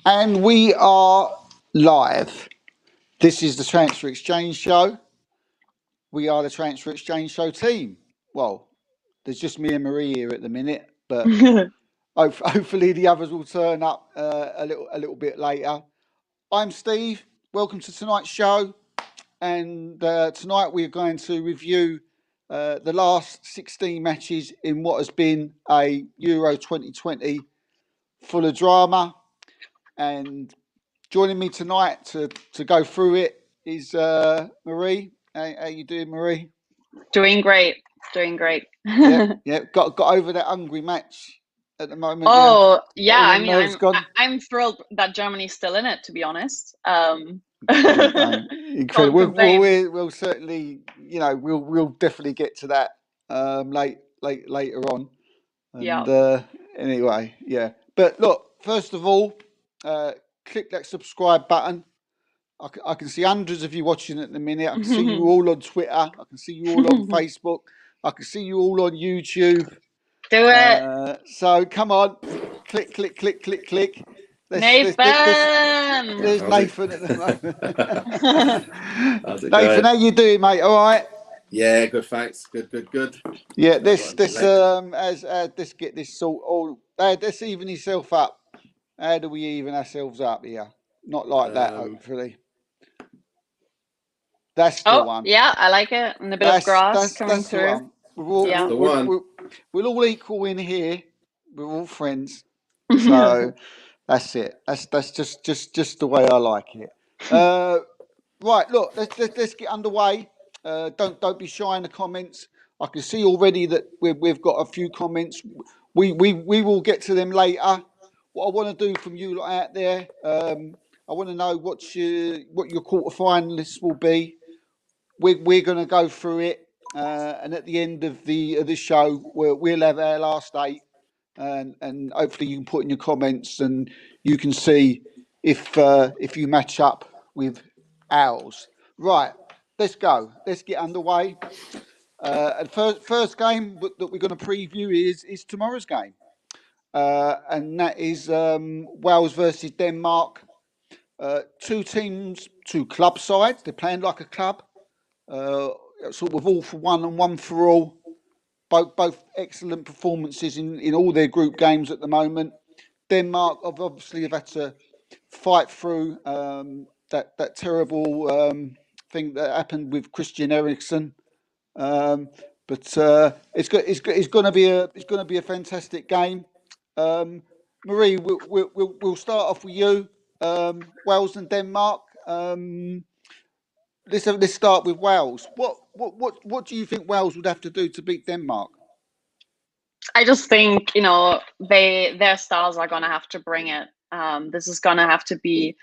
And we are live. This is the Transfer Exchange Show. We are the Transfer Exchange Show team. Well, there's just me and Marie here at the minute, but hopefully the others will turn up a little bit later. I'm Steve. Welcome to tonight's show. And tonight we're going to review the last 16 matches in what has been a Euro 2020 full of drama. And joining me tonight to go through it is Marie. How you doing, Marie? Doing great. Yeah. Got over that hungry match at the moment. Oh yeah, I mean, I'm thrilled that Germany's still in it. To be honest, incredible. We'll certainly, we'll definitely get to that later on. And anyway, yeah. But look, first of all, click that subscribe button. I can see hundreds of you watching at the minute. I can see you all on Twitter. I can see you all on Facebook. I can see you all on YouTube. Do it. So come on, click. Nathan! There's Nathan at the moment. Nathan, how you doing, mate? All right? Yeah, good. Thanks. Good. Yeah, let's get this sort. Let's even yourself up. How do we even ourselves up here? Not like that, hopefully. That's the one. Yeah, I like it. And a bit of grass coming through. We're all equal in here. We're all friends. So that's it. That's just the way I like it. Right, look, let's get underway. Don't be shy in the comments. I can see already that we've got a few comments. We will get to them later. What I want to do from you lot out there, I want to know what your quarterfinalists will be. We're going to go through it, and at the end of the show, we'll have our last 8, and hopefully you can put in your comments and you can see if you match up with ours. Right, let's go. Let's get underway. And first game that we're going to preview is tomorrow's game, and that is Wales versus Denmark. 2 teams, 2 club sides. They're playing like a club. Sort of all for one and one for all. Both excellent performances in all their group games at the moment. Denmark obviously have had to fight through that terrible thing that happened with Christian Eriksen. But it's going to be a fantastic game. Marie, we'll start off with you. Wales and Denmark. Let's start with Wales. What do you think Wales would have to do to beat Denmark? I just think their stars are gonna have to bring it. This is gonna have to be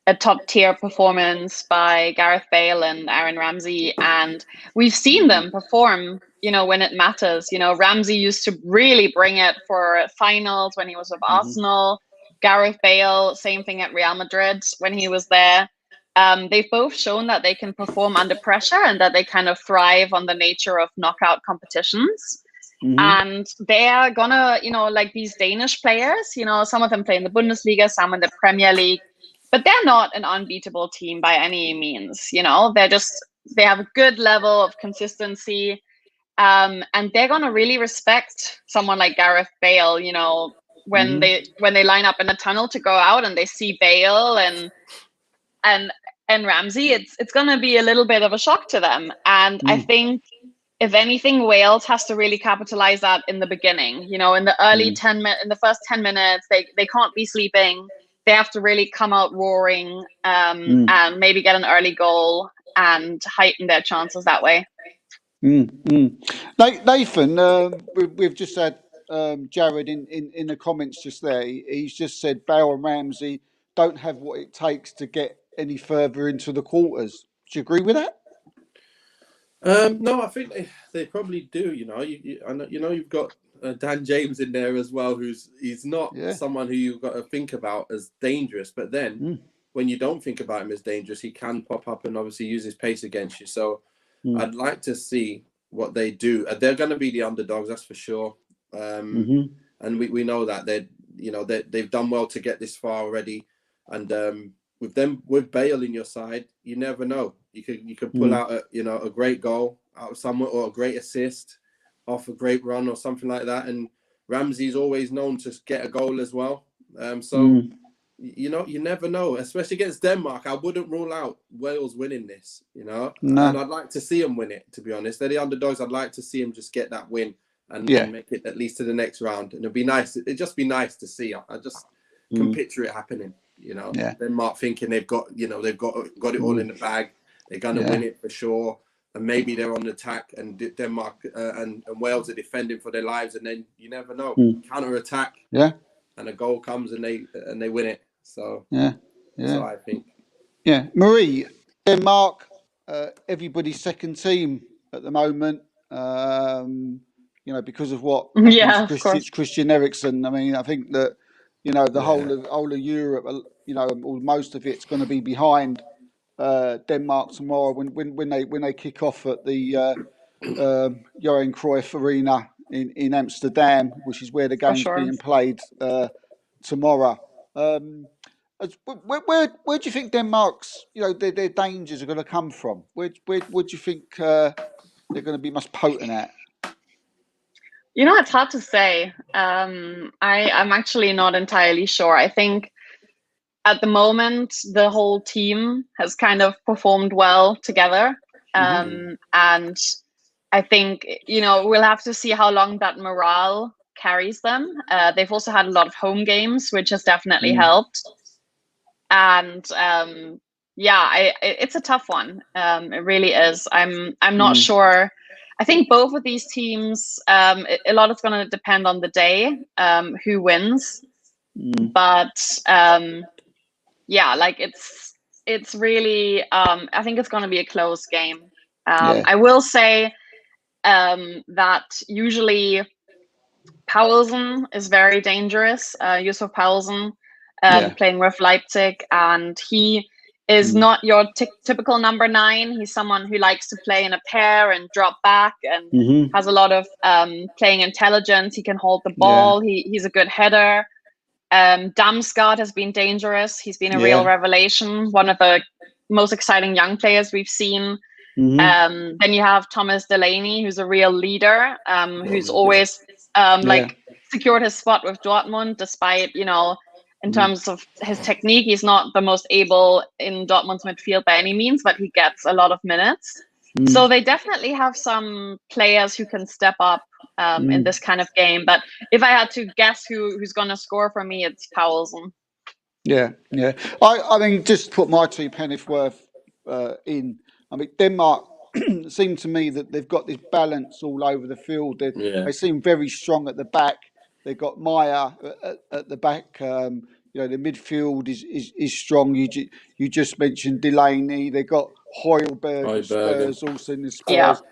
a top tier performance by Gareth Bale and Aaron Ramsey, and we've seen them perform. When it matters. Ramsey used to really bring it for finals when he was with Arsenal. Gareth Bale, same thing at Real Madrid when he was there. They've both shown that they can perform under pressure and that they kind of thrive on the nature of knockout competitions. And they're gonna, like these Danish players, some of them play in the Bundesliga, some in the Premier League, but they're not an unbeatable team by any means. They have a good level of consistency. And they're gonna really respect someone like Gareth Bale, when they line up in the tunnel to go out and they see Bale and Ramsey, it's gonna be a little bit of a shock to them. And I think if anything, Wales has to really capitalize that in the beginning. In the early in the first 10 minutes, they can't be sleeping. They have to really come out roaring and maybe get an early goal and heighten their chances that way. Nathan, we've just had Jared in the comments just there. He's just said Bale and Ramsey don't have what it takes to get any further into the quarters. Do you agree with that? No, I think they probably do. I know you've got Dan James in there as well, he's not someone who you've got to think about as dangerous. But then when you don't think about him as dangerous, he can pop up and obviously use his pace against you. So I'd like to see what they do. They're going to be the underdogs, that's for sure. And we know that you know, they've done well to get this far already. And with Bale in your side, you never know. You could pull out a great goal out of somewhere, or a great assist off a great run or something like that. And Ramsey's always known to get a goal as well. You know, you never know, especially against Denmark. I wouldn't rule out Wales winning this, you know. No. And I'd like to see them win it, to be honest. They're the underdogs. I'd like to see them just get that win and make it at least to the next round. And it'd be nice. It'd just be nice to see. I just can picture it happening, you know. Denmark thinking they've got it all in the bag. They're going to win it for sure. And maybe they're on the attack, and Denmark and Wales are defending for their lives. And then you never know. Counter attack. Yeah. And a goal comes and they win it. So so I think. Yeah, Marie, Denmark, everybody's second team at the moment. You know, because of what Christian Eriksen. I mean, I think that, you know, the whole of Europe, you know, or most of it's going to be behind Denmark tomorrow when they kick off at the Johan Cruyff Arena in Amsterdam, which is where the game's being played tomorrow. Where do you think Denmark's, you know, their dangers are going to come from? Where do you think they're going to be most potent at? You know, it's hard to say. I'm actually not entirely sure. I think at the moment the whole team has kind of performed well together, and I think, you know, we'll have to see how long that morale carries them. They've also had a lot of home games, which has definitely helped. And it's a tough one. It really is. I'm not sure. I think both of these teams, a lot is going to depend on the day, who wins. But like it's really, I think it's going to be a close game. I will say that usually Poulsen is very dangerous. Yussuf Poulsen, playing with Leipzig, and he is not your typical number 9. He's someone who likes to play in a pair and drop back, and has a lot of playing intelligence. He can hold the ball. He's a good header. Damsgaard has been dangerous. He's been a real revelation, one of the most exciting young players we've seen. Then you have Thomas Delaney, who's a real leader, who's always secured his spot with Dortmund, despite, you know, in terms of his technique, he's not the most able in Dortmund's midfield by any means, but he gets a lot of minutes. So they definitely have some players who can step up in this kind of game. But if I had to guess who's going to score for me, it's Poulsen. Yeah. I mean, just put my 2 pennies worth in. I mean, Denmark seem to me that they've got this balance all over the field. They seem very strong at the back. They've got Maya at the back. You know, the midfield is strong. You just mentioned Delaney. They've got Højbjerg, Spurs, also in the Spurs.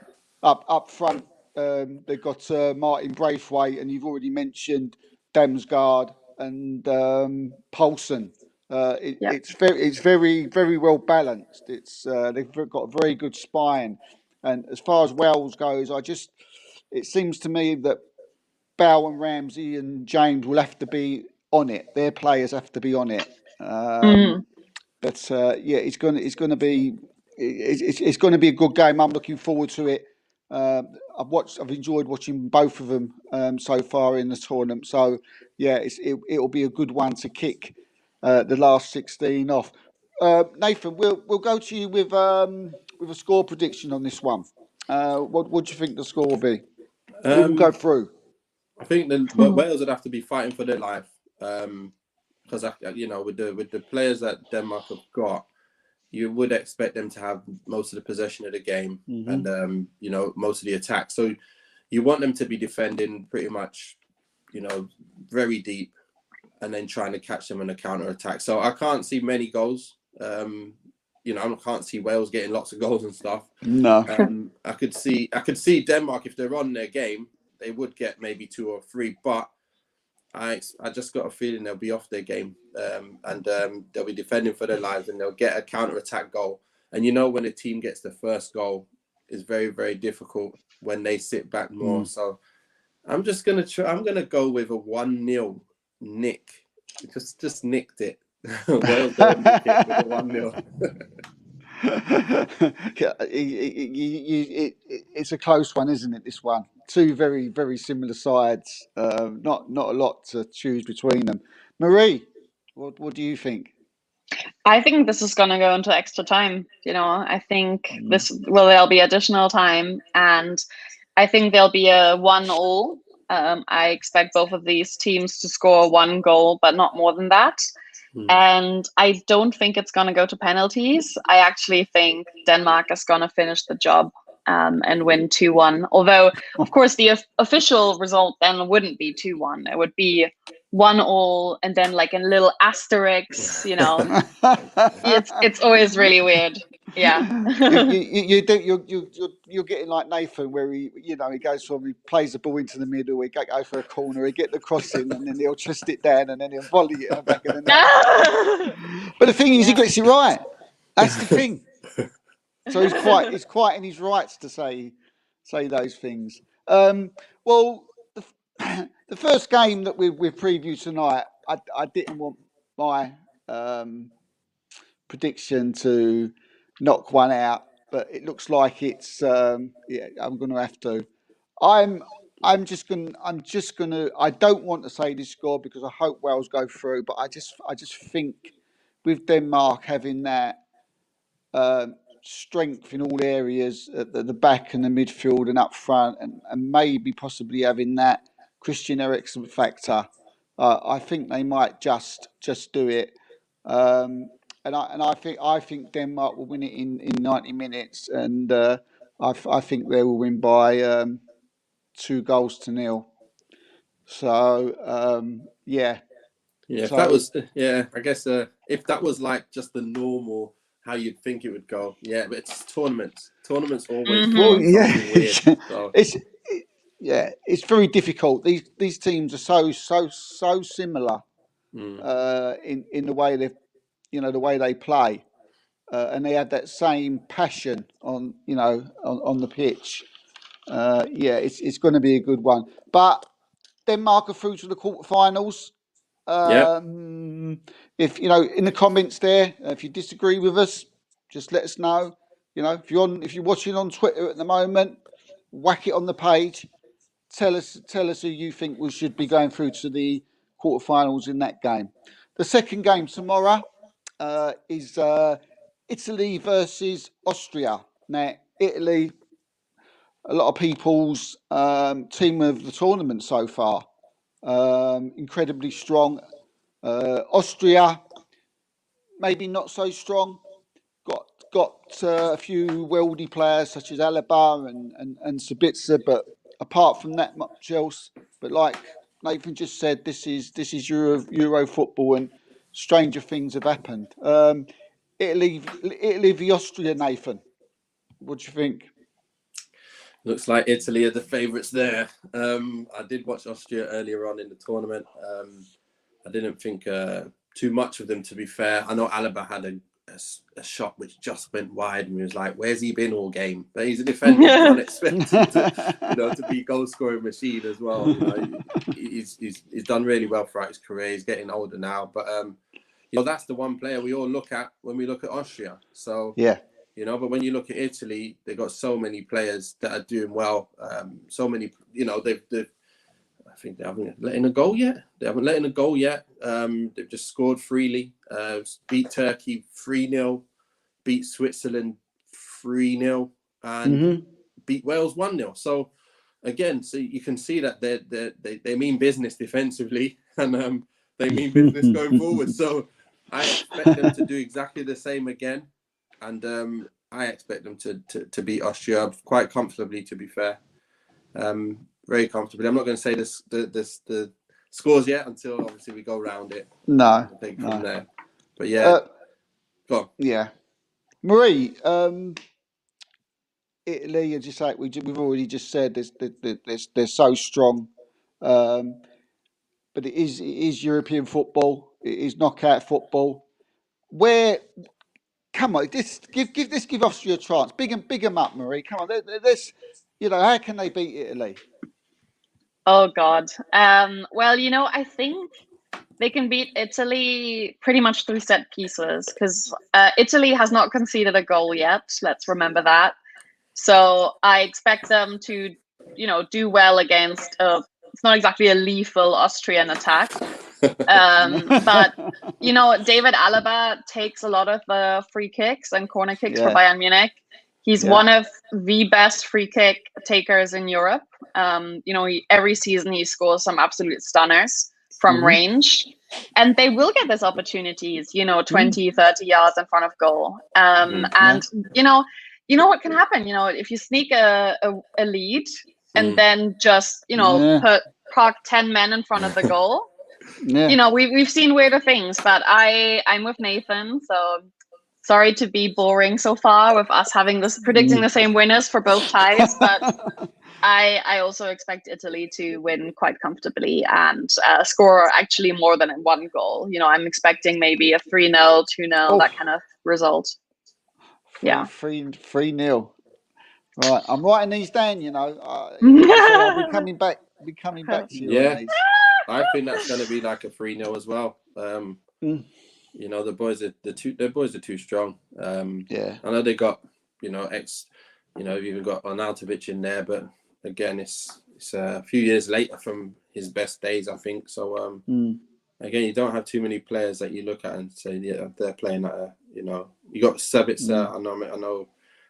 Up front, they've got Martin Braithwaite, and you've already mentioned Damsgaard and Poulsen. It's very, very well balanced. They've got a very good spine, and as far as Wales goes, it seems to me that Bale and Ramsey and James will have to be on it. Their players have to be on it. But it's going to be a good game. I'm looking forward to it. I've enjoyed watching both of them so far in the tournament. So it'll be a good one to kick the last 16 off. Nathan, we'll go to you with a score prediction on this one. What do you think the score will be? We'll go through. I think Wales would have to be fighting for their life, because you know, with the players that Denmark have got, you would expect them to have most of the possession of the game and you know, most of the attack. So you want them to be defending pretty much, you know, very deep, and then trying to catch them on a counter attack. So I can't see many goals. You know, I can't see Wales getting lots of goals and stuff. No. I could see Denmark, if they're on their game, they would get maybe 2 or 3, but I just got a feeling they'll be off their game, and they'll be defending for their lives, and they'll get a counter-attack goal. And you know, when a team gets the first goal, it's very, very difficult when they sit back more. So I'm just gonna I'm gonna go with a 1-0 nick. Just nicked it. Wales don't nick it with a 1-0. It's a close one, isn't it? This one, two very, very similar sides. Not a lot to choose between them. Marie, what do you think? I think this is going to go into extra time. I think there'll be additional time, and I think there'll be a 1-1. I expect both of these teams to score 1 goal, but not more than that. And I don't think it's going to go to penalties. I actually think Denmark is going to finish the job and win 2-1. Although, of course, the official result then wouldn't be 2-1. It would be 1-1 and then like a little asterisk. It's always really weird. Yeah. You're getting like Nathan, where he goes he plays the ball into the middle, he go for a corner, he get the cross in, and then he'll twist it down, and then he'll volley it in the back of the net. But the thing is, he gets it right. That's the thing. So he's quite in his rights to say those things. Well, the first game that we previewed tonight, I didn't want my prediction to knock one out, but it looks like it's I'm going to have to. I'm just going to. I don't want to say this score because I hope Wales go through, but I just think with Denmark having that strength in all areas at the back and the midfield and up front, and maybe possibly having that Christian Eriksen factor, I think they might just do it. And I think Denmark will win it in 90 minutes, and I think they will win by 2-0. So yeah. Yeah, I guess if that was like just the normal how you'd think it would go. Yeah, but it's tournaments. Tournaments always weird. So. It's very difficult. These teams are so similar in the way the way they play, and they have that same passion on the pitch. It's going to be a good one. But Denmark are through to the quarterfinals. If in the comments there, if you disagree with us, just let us know. If you're watching on Twitter at the moment, whack it on the page. Tell us who you think we should be going through to the quarterfinals in that game. The second game tomorrow is Italy versus Austria. Now, Italy, a lot of people's team of the tournament so far. Incredibly strong. Austria, maybe not so strong. Got a few worldy players such as Alaba and Sabitzer, but apart from that, much else. But like Nathan just said, this is Euro football, and stranger things have happened. Italy v Austria, Nathan. What do you think? Looks like Italy are the favourites there. I did watch Austria earlier on in the tournament. I didn't think too much of them, to be fair. I know Alaba had a shot which just went wide, and he was like, "Where's he been all game?" But he's a defender. You can't expect him to be goal scoring machine as well. He's done really well throughout his career. He's getting older now, but that's the one player we all look at when we look at Austria. So yeah. But when you look at Italy, they've got so many players that are doing well. So many, I think they haven't let in a goal yet. They've just scored freely. Beat Turkey 3-0, beat Switzerland 3-0, and beat Wales 1-0. So again, you can see that they mean business defensively, and they mean business going forward. So I expect them to do exactly the same again. And I expect them to beat Austria quite comfortably, to be fair. Very comfortably. I'm not going to say the scores yet until obviously we go round it. No. From there. But yeah. Go on. Yeah. Marie, Italy, as you say, we've already just said they're so strong. But it is European football. It is knockout football. Come on, give Austria a chance. Big them up, Marie. Come on, how can they beat Italy? Oh God. Well, I think they can beat Italy pretty much through set pieces, because Italy has not conceded a goal yet. Let's remember that. So I expect them to, do well against it's not exactly a lethal Austrian attack. But David Alaba takes a lot of the free kicks and corner kicks for Bayern Munich. He's one of the best free kick takers in Europe. Every season he scores some absolute stunners from range, and they will get those opportunities, 20, 30 yards in front of goal. And you know what can happen, if you sneak a lead and then just, park 10 men in front of the goal. We've seen weirder things, but I'm with Nathan, so sorry to be boring so far with us having predicting the same winners for both ties, but I also expect Italy to win quite comfortably and score actually more than one goal. I'm expecting maybe a 3-0, 2-0, that kind of result. 3-0. Right, I'm writing these down. So I'll be coming back to you on these. I think that's going to be like a 3-0 as well. The boys are too strong. I know they got you've even got Arnautovic in there, but again, it's a few years later from his best days, I think. So again, you don't have too many players that you look at and say, yeah, they're playing at you got Sabitzer.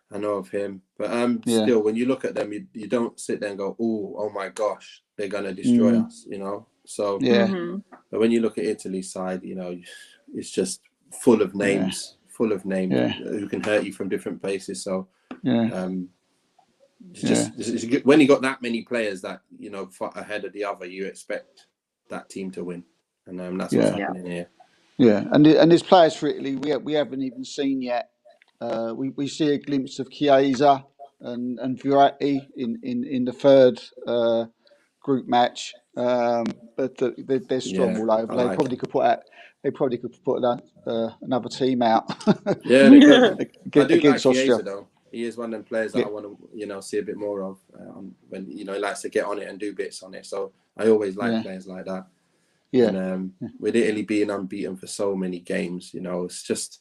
I know of him, but still, when you look at them, you don't sit there and go, oh my gosh, they're gonna destroy us, So but when you look at Italy's side, it's just full of names, who can hurt you from different places. So it's when you got that many players that ahead of the other, you expect that team to win, and that's what's happening here. Yeah, and there's players for Italy we haven't even seen yet. We see a glimpse of Chiesa and Verratti in the third group match, but they're strong all over. They probably could put another team out. Yeah, they could. against like Austria. Chiesa, though. He is one of them players that I want to see a bit more of when he likes to get on it and do bits on it. So I always like players like that. Yeah. And with Italy being unbeaten for so many games, it's just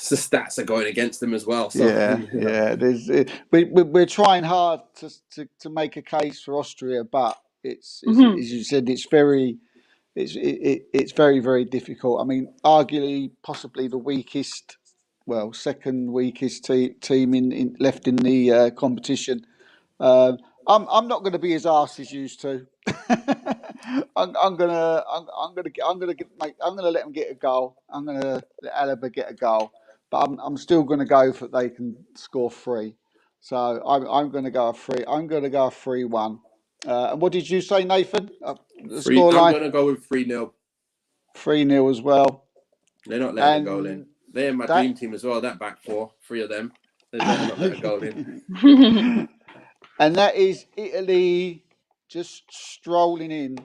the stats are going against them as well. So, we're trying hard to make a case for Austria, but it's as you said, it's very very difficult. I mean, arguably, possibly the weakest, second weakest team in left in the competition. I'm not going to be as arse as used to. I'm gonna let them get a goal. I'm gonna let Alaba get a goal, but I'm still gonna go for they can score 3. So I'm gonna go a 3. I'm gonna go a 3-1. And what did you say, Nathan? The scoreline? I'm gonna go with 3-0. 3-0 as well. They're not letting a goal in. They're my dream team as well. That back four, 3 of them. They're not letting a goal in. And that is Italy just strolling in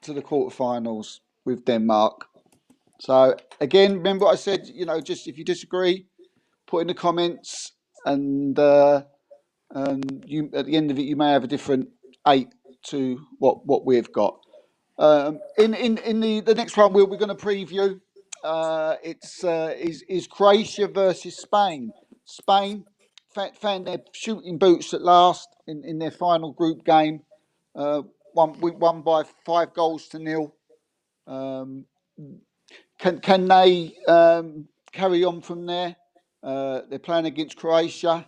to the quarterfinals with Denmark. So again, remember what I said, just if you disagree, put in the comments, and you at the end of it you may have a different 8 to what we've got. In the next one we're going to preview, is Croatia versus Spain. Spain found their shooting boots at last in their final group game. Won by 5-0. Can they carry on from there? They're playing against Croatia.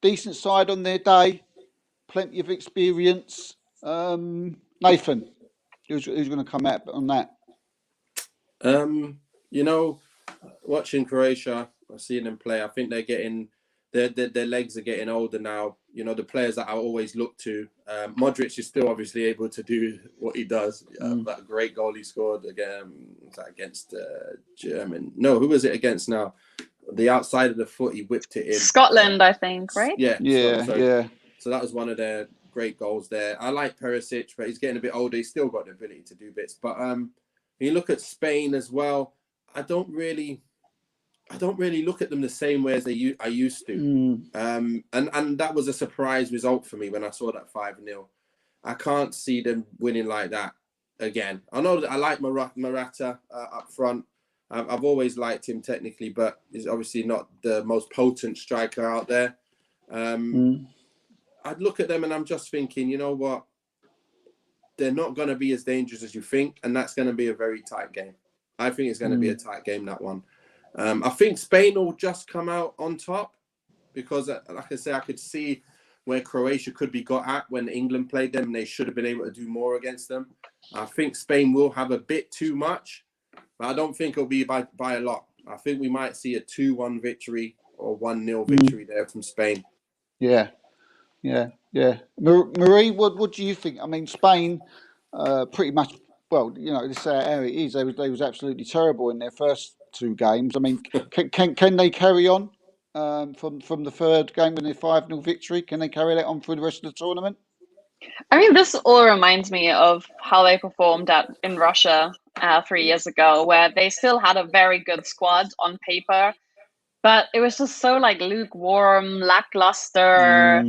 Decent side on their day. Plenty of experience. Nathan, who's going to come out on that? Watching Croatia, I've seen them play. I think they're getting their legs are getting older now. The players that I always look to. Modric is still obviously able to do what he does. That great goal he scored against German. No, who was it against now? The outside of the foot, he whipped it in. Scotland, I think, right? Yeah. So that was one of their great goals there. I like Perisic, but he's getting a bit older. He's still got the ability to do bits. But when you look at Spain as well, I don't really look at them the same way as I used to. And that was a surprise result for me when I saw that 5-0. I can't see them winning like that again. I know that I like Morata up front. I've always liked him technically, but he's obviously not the most potent striker out there. I'd look at them and I'm just thinking, you know what? They're not going to be as dangerous as you think, and that's going to be a very tight game. I think it's going to be a tight game, that one. I think Spain will just come out on top because, like I say, I could see where Croatia could be got at when England played them, and they should have been able to do more against them. I think Spain will have a bit too much, but I don't think it'll be by a lot. I think we might see a 2-1 victory or 1-0 victory there from Spain. Yeah. Marie, what do you think? I mean, Spain, pretty much. Well, you know, this how it is. They was absolutely terrible in their first 2 games. I mean, can they carry on from the third game with their 5-0 victory? Can they carry that on through the rest of the tournament? I mean, this all reminds me of how they performed in Russia 3 years ago, where they still had a very good squad on paper, but it was just so like lukewarm, lackluster.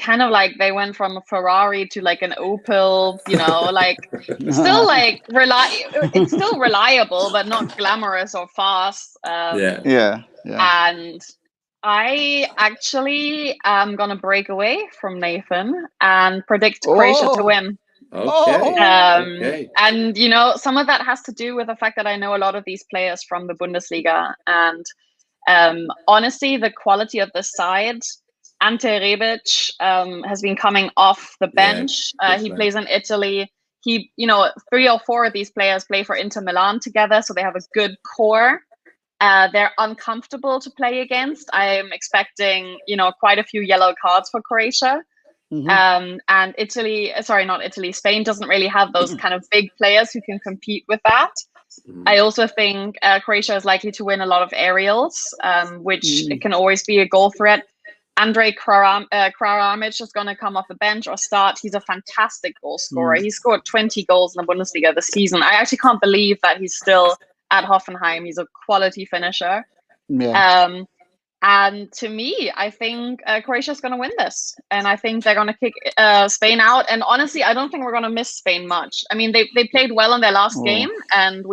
Kind of like they went from a Ferrari to like an Opel, you know, like still like it's still reliable, but not glamorous or fast. Yeah. And I actually am gonna break away from Nathan and predict Croatia to win. Okay. And you know, some of that has to do with the fact that I know a lot of these players from the Bundesliga, and honestly, the quality of the side. Ante Rebic has been coming off the bench. He plays in Italy. 3 or 4 of these players play for Inter Milan together, so they have a good core. They're uncomfortable to play against. I'm expecting, quite a few yellow cards for Croatia. And Spain doesn't really have those kind of big players who can compete with that. I also think Croatia is likely to win a lot of aerials, which it can always be a goal threat. Andrej Kramaric is going to come off the bench or start. He's a fantastic goal scorer. He scored 20 goals in the Bundesliga this season. I actually can't believe that he's still at Hoffenheim. He's a quality finisher. Yeah. And to me, I think Croatia is going to win this. And I think they're going to kick Spain out. And honestly, I don't think we're going to miss Spain much. I mean, they played well in their last game, and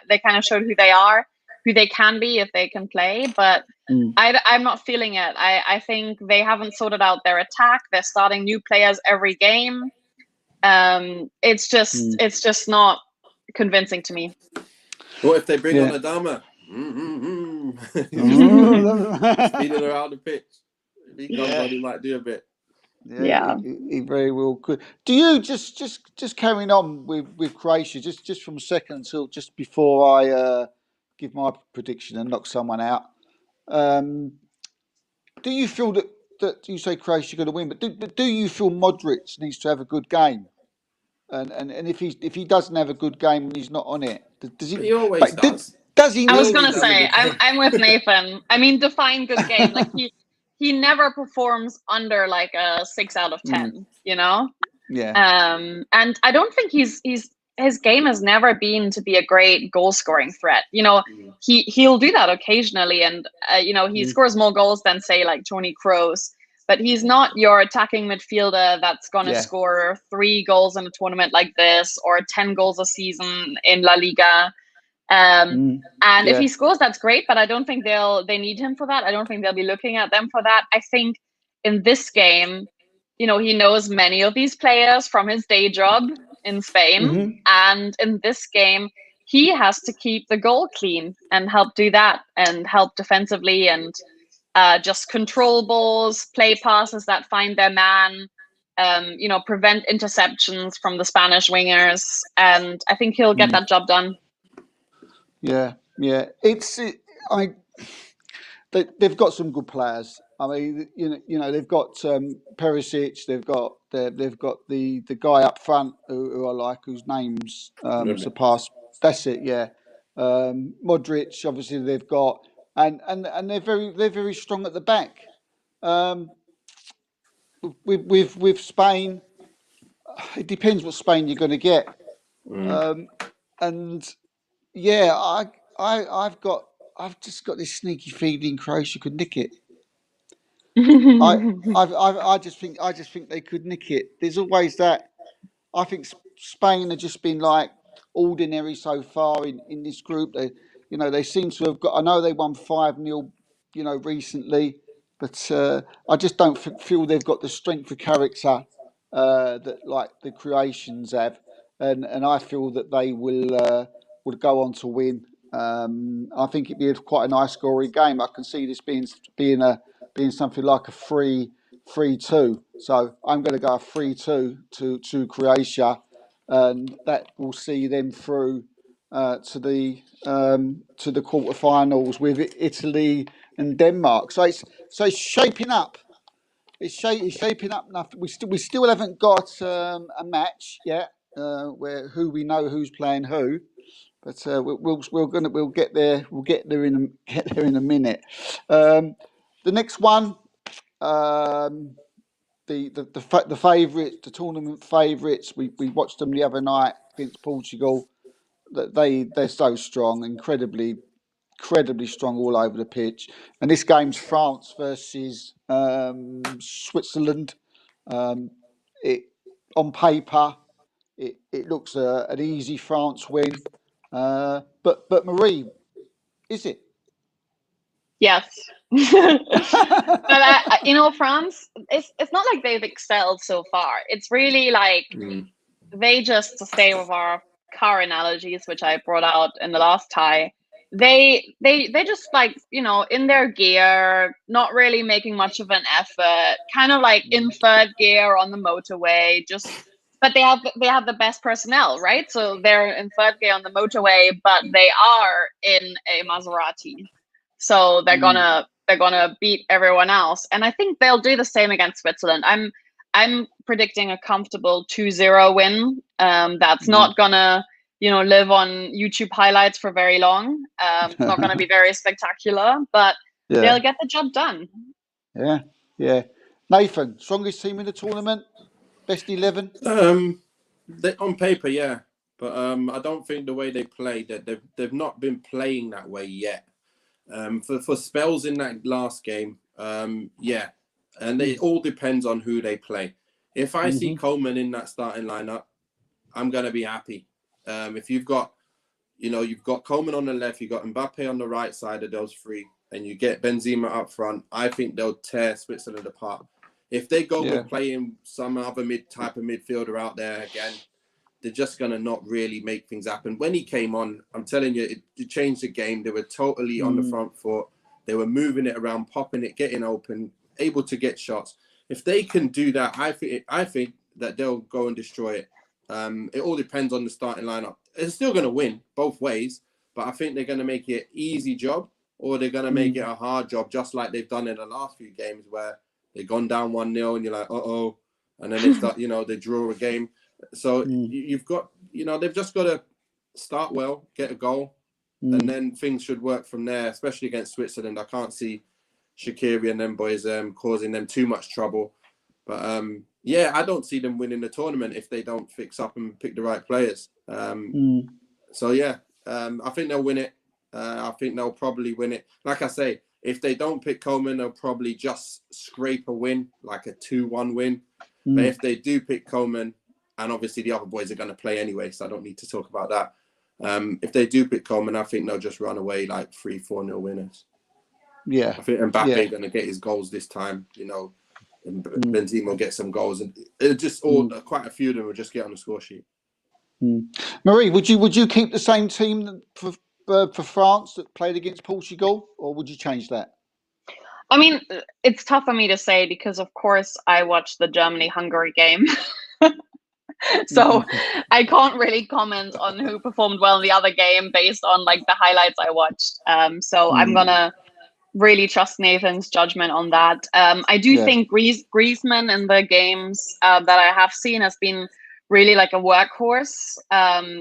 they kind of showed who they are, who they can be if they can play. But I'm not feeling it. I think they haven't sorted out their attack. They're starting new players every game. It's just not convincing to me. What if they bring on Adama? Speeding around the pitch. If he comes on, he might do a bit. Yeah. He very well could. Do you just carrying on with Croatia, just from a second until just before I give my prediction and knock someone out? Do you feel that you say Croatia going to win, but do you feel Modric needs to have a good game? And if he doesn't have a good game and he's not on it, does he? He always does. Does he? I was going to say, I'm with Nathan. I mean, define good game. Like he never performs under like a 6 out of 10. You know. Yeah. And I don't think his game has never been to be a great goal scoring threat. You know, he'll do that occasionally, and he scores more goals than say like Toni Kroos. But he's not your attacking midfielder that's going to score 3 goals in a tournament like this or 10 goals a season in La Liga. If he scores, that's great, but I don't think they need him for that. I don't think they'll be looking at them for that. I think in this game, he knows many of these players from his day job in Spain. And in this game, he has to keep the goal clean and help do that and help defensively and just control balls, play passes that find their man, prevent interceptions from the Spanish wingers. And I think he'll get that job done. Yeah. They've got some good players. I mean, they've got Perisic. They've got the guy up front who I like, whose name's surpassed. That's it. Yeah. Modric. Obviously, they've got, and they're very strong at the back. With Spain, it depends what Spain you're going to get. I've just got this sneaky feeling Croatia could nick it. I just think they could nick it. There's always that. I think Spain have just been like ordinary so far in this group. They seem to have got. I know they won 5-0, recently, but I just don't feel they've got the strength of character that like the Croatians have, and I feel that they will go on to win. I think it'd be quite a nice scoring game. I can see this being something like a 3-2. So I'm going to go a 3-2 to Croatia, and that will see them through to the quarterfinals with Italy and Denmark. So it's shaping up. It's shaping up enough. We still haven't got a match yet where we know who's playing who. But we'll get there. We'll get there in a minute. The next one, the favourites, the tournament favourites. We watched them the other night against Portugal. They're so strong, incredibly strong all over the pitch. And this game's France versus Switzerland. It on paper, it looks an easy France win. But Marie, is it? Yes. But France, it's not like they've excelled so far. It's really like they just, to stay with our car analogies, which I brought out in the last tie, they just like, in their gear, not really making much of an effort, kind of like in third gear on the motorway, but they have the best personnel, right? So they're in third gear on the motorway, but they are in a Maserati. So they're gonna beat everyone else. And I think they'll do the same against Switzerland. I'm predicting a comfortable 2-0 win. That's not gonna, live on YouTube highlights for very long. It's not gonna be very spectacular, but they'll get the job done. Yeah. Nathan, strongest team in the tournament? Best 11? On paper, yeah. But I don't think the way they play, that they've not been playing that way yet. For spells in that last game, yeah. And it all depends on who they play. If I see Coleman in that starting lineup, I'm going to be happy. If you've got Coleman on the left, you've got Mbappe on the right side of those three, and you get Benzema up front, I think they'll tear Switzerland apart. If they go with playing some other type of midfielder out there again, they're just going to not really make things happen. When he came on, I'm telling you, it changed the game. They were totally on the front foot. They were moving it around, popping it, getting open, able to get shots. If they can do that, I think that they'll go and destroy it. It all depends on the starting lineup. They're still going to win both ways, but I think they're going to make it an easy job, or they're going to make it a hard job, just like they've done in the last few games where they've gone down 1-0 and you're like, uh-oh. And then they start, they draw a game. So you've got, they've just got to start well, get a goal, and then things should work from there, especially against Switzerland. I can't see Shaqiri and them boys causing them too much trouble. But, I don't see them winning the tournament if they don't fix up and pick the right players. So, I think they'll win it. I think they'll probably win it. Like I say, if they don't pick Coleman, they'll probably just scrape a win, like a 2-1 win. But if they do pick Coleman, and obviously the other boys are going to play anyway, so I don't need to talk about that. If they do pick Coleman, I think they'll just run away like 3-4-0 winners. Yeah. I think Mbappe going to get his goals this time, and Benzema will get some goals. And it just quite a few of them will just get on the score sheet. Marie, would you keep the same team for France that played against Portugal, or would you change that? I mean, it's tough for me to say because, of course, I watched the Germany-Hungary game. So I can't really comment on who performed well in the other game based on like the highlights I watched. So I'm going to really trust Nathan's judgment on that. I do think Griezmann in the games that I have seen has been really like a workhorse.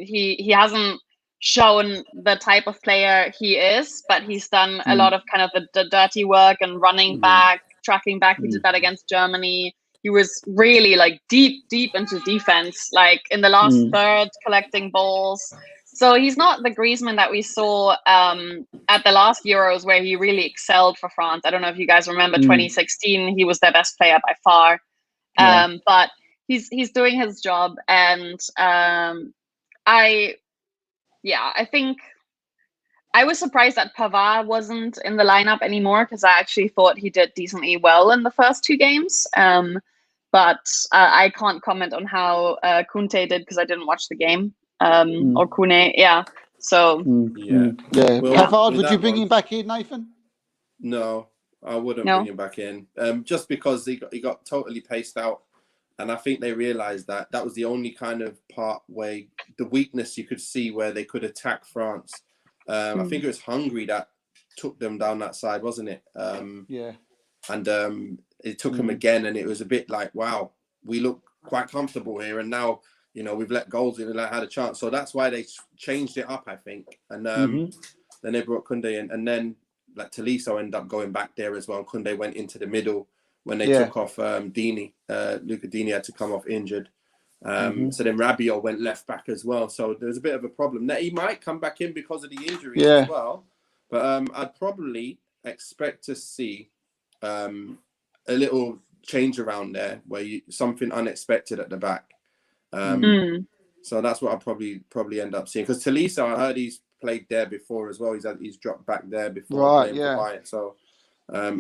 He hasn't shown the type of player he is, but he's done a lot of kind of the dirty work and running back, tracking back. He did that against Germany. He was really like deep into defense, like in the last third, collecting balls. So he's not the Griezmann that we saw at the last Euros where he really excelled for France. I don't know if you guys remember 2016, he was their best player by far. But he's doing his job, and I think I was surprised that Pavard wasn't in the lineup anymore, because I actually thought he did decently well in the first 2 games. But I can't comment on how Kunte did, because I didn't watch the game. Or Kune, yeah. So yeah. Well, Pavard, would you bring him back in, Nathan? No, I wouldn't bring him back in. Just because he got totally paced out. And I think they realized that was the only kind of part where the weakness you could see where they could attack France. I think it was Hungary that took them down that side, wasn't it? Yeah. And it took them again, and it was a bit like, wow, we look quite comfortable here, and now, you know, we've let goals in and had a chance. So that's why they changed it up, I think. And then they brought Kunde in, and then like Tolisso ended up going back there as well. Kunde went into the middle when they took off Dini. Luca Dini had to come off injured. So then Rabiot went left back as well. So there's a bit of a problem. Now, he might come back in because of the injuries as well. But I'd probably expect to see a little change around there, where something unexpected at the back. So that's what I'll probably end up seeing. Because Tolisso, I heard he's played there before as well. He's dropped back there before playing for Bayern. So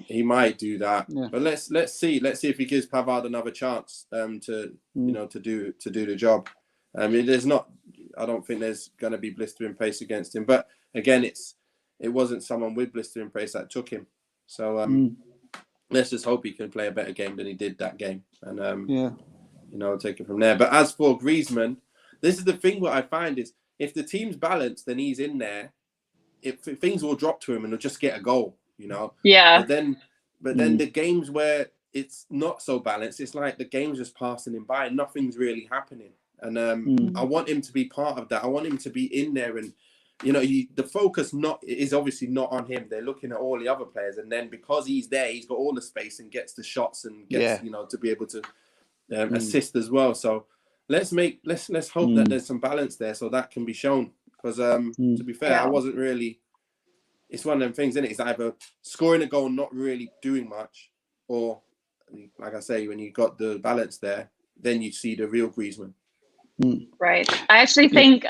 he might do that. But let's see if he gives Pavard another chance to do the job. I mean, I don't think there's going to be blistering pace against him. But again, it wasn't someone with blistering pace that took him. So let's just hope he can play a better game than he did that game, and take it from there. But as for Griezmann, this is the thing. What I find is, if the team's balanced, then he's in there. If things will drop to him, and he'll just get a goal, you know. Yeah. But then the games where it's not so balanced, it's like the game's just passing him by, and nothing's really happening. And I want him to be part of that. I want him to be in there, and the focus is obviously not on him. They're looking at all the other players, and then because he's there, he's got all the space and gets the shots and gets to be able to assist as well. So let's hope that there's some balance there, so that can be shown. Because to be fair, I wasn't really. It's one of them things, isn't it? It's either scoring a goal, not really doing much, or like I say, when you got the balance there, then you see the real Griezmann. Right. I actually think,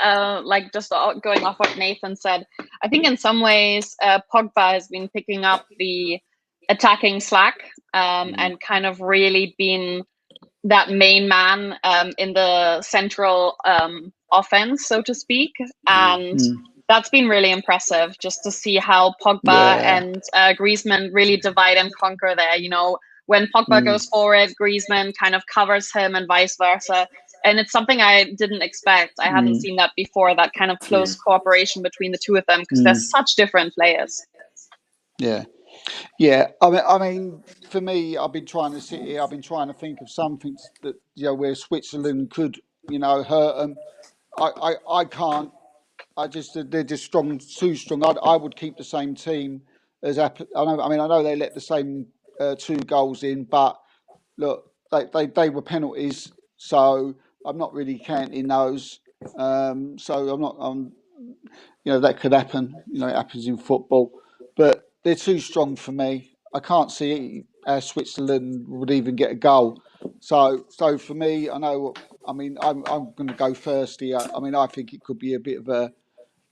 just going off what Nathan said, I think in some ways Pogba has been picking up the attacking slack and kind of really been that main man in the central offense, so to speak. And that's been really impressive, just to see how Pogba and Griezmann really divide and conquer there. You know, when Pogba goes forward, Griezmann kind of covers him and vice versa. And it's something I didn't expect. I hadn't seen that before, that kind of close cooperation between the two of them, because they're such different players. Yeah. Yeah. I mean, for me, I've been trying to sit here. I've been trying to think of something that, where Switzerland could, hurt them. I can't. They're just strong, too strong. I would keep the same team as I know they let the same 2 goals in, but look, they were penalties, so I'm not really counting those. So that could happen. It happens in football, but they're too strong for me. I can't see how Switzerland would even get a goal. So for me, I'm going to go first here. I mean, I think it could be a bit of a,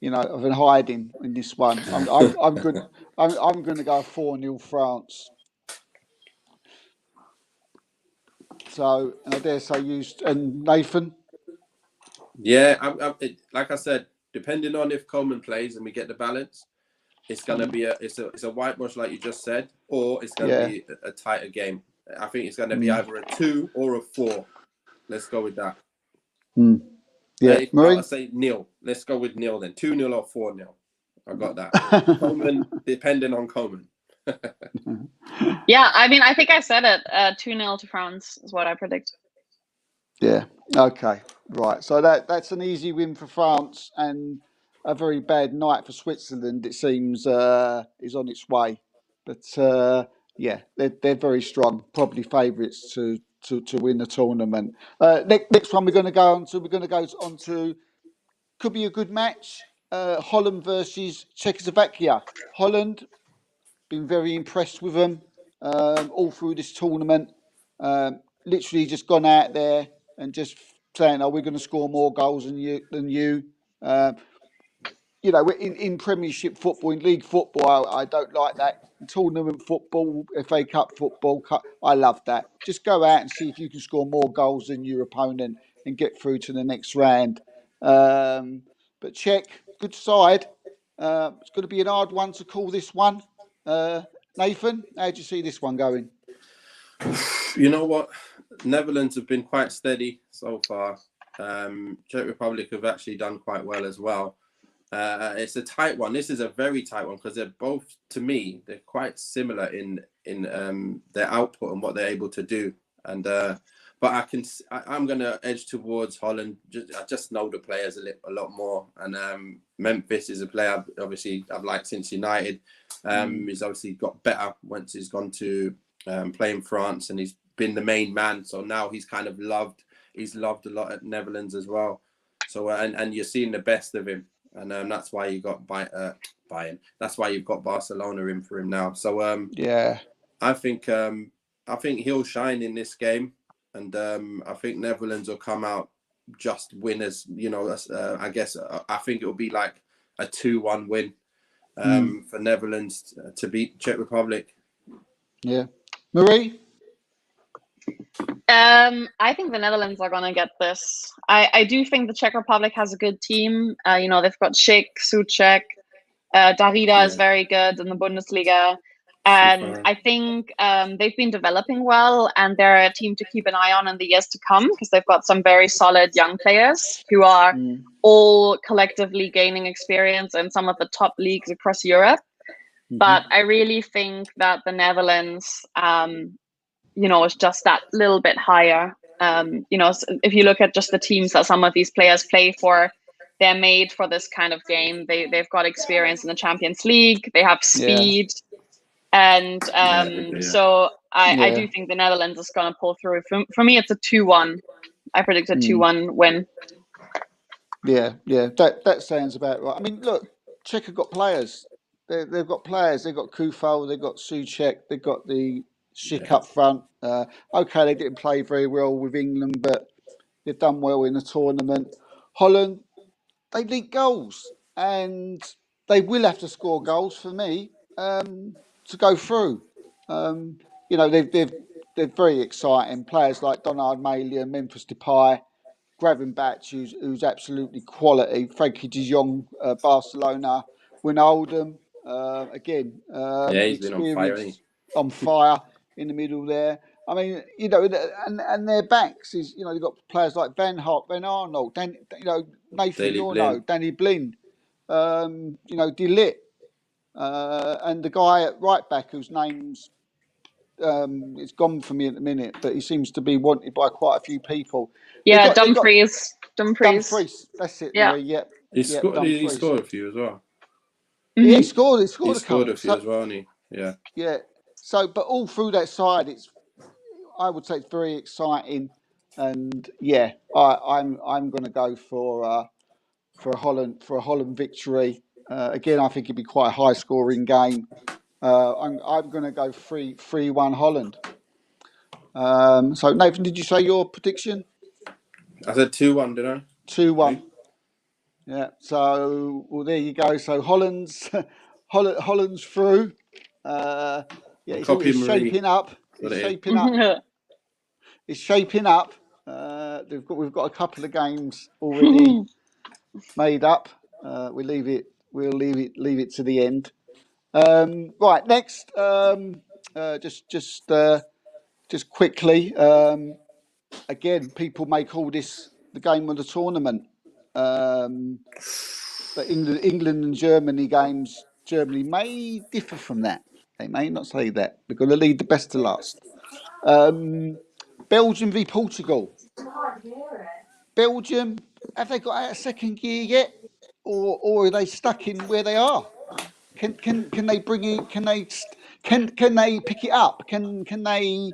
of a hiding in this one. I'm going to go 4-0 France. So, and I dare say and Nathan? Yeah, like I said, depending on if Coleman plays and we get the balance, it's going to be it's a whitewash, like you just said, or it's going to be a tighter game. I think it's going to be either a 2 or a 4. Let's go with that. Yeah, I'll say 0. Let's go with 0 then. 2-0 or 4-0. I got that. Coleman, depending on Coleman. Yeah, I mean, I think I said it. 2-0 to France is what I predict. Yeah. Okay. Right. So that's an easy win for France, and a very bad night for Switzerland. It seems is on its way, but they're very strong. Probably favourites to win the tournament. Next one we're going to go on to could be a good match. Holland versus Czechoslovakia. Holland, been very impressed with them all through this tournament. Literally just gone out there, and just saying, "Oh, we're going to score more goals than you." You know, in Premiership football, in league football, I don't like that. Tournament football, FA Cup football, I love that. Just go out and see if you can score more goals than your opponent and get through to the next round. But Czech, good side. It's going to be an hard one to call this one. Nathan, how do you see this one going? You know what? Netherlands have been quite steady so far. Czech Republic have actually done quite well as well. It's a tight one. This is a very tight one because they're both, to me, they're quite similar in their output and what they're able to do. And but I'm gonna edge towards Holland. I just know the players a lot more. And Memphis is a player I've liked since United. He's obviously got better once he's gone to play in France, and he's been the main man. So now he's kind of loved. He's loved a lot at Netherlands as well. So and you're seeing the best of him. And that's why you got Bayern. That's why you've got Barcelona in for him now. So yeah, I think he'll shine in this game, and I think Netherlands will come out just winners. You know, I guess I think it will be like a 2-1 win for Netherlands to beat Czech Republic. Yeah, Marie. I think the Netherlands are going to get this. I do think the Czech Republic has a good team. You know, they've got Schick, Souček, Darida is very good in the Bundesliga. And I think they've been developing well, and they're a team to keep an eye on in the years to come because they've got some very solid young players who are all collectively gaining experience in some of the top leagues across Europe. But I really think that the Netherlands, you know, is just that little bit higher. You know, if you look at just the teams that some of these players play for, they're made for this kind of game. They've got experience in the Champions League. They have speed. And so I do think the Netherlands is going to pull through. For me, it's a 2-1. I predict a 2-1 win. Yeah, that sounds about right. I mean, look, Czech have got players. They've got players. They've got Kufal. They've got Souček. They've got the Schick up front. Okay, they didn't play very well with England, but they've done well in the tournament. Holland, they leak goals, and they will have to score goals for me to go through. You know, they're very exciting players like Donald Malia, Memphis Depay, Gravenberch, who's absolutely quality. Frankie de Jong, Barcelona, Wijnaldum, again, he's been on fire, hasn't he? On fire in the middle there. I mean, you know, and their backs is, you know, you've got players like Van Arnold, Nathan Yorno, Danny Blind, you know, De Ligt, and the guy at right back whose name's it's gone for me at the minute, but he seems to be wanted by quite a few people. Yeah, Dumfries. That's it. Yeah, yeah. He scored a few as well. Yeah, he scored a few as well, hasn't he? Yeah. Yeah. So, but all through that side, I would say it's very exciting, and yeah, I'm going to go for a Holland victory. Again, I think it'd be quite a high scoring game. I'm going to go 3-1 Holland. So Nathan, did you say your prediction? I said 2-1, did I? 2-1. Yeah. So there you go. So Holland's through. It's shaping up. It's shaping up. We've got a couple of games already made up. We'll leave it to the end. Right, next, just quickly. Again, people may call this the game of the tournament, but England and Germany games, Germany may differ from that. They may not say that. We're going to leave the best to last. Belgium v Portugal. Belgium, have they got out of second gear yet, or are they stuck in where they are? Can they bring in? Can they pick it up? Can they?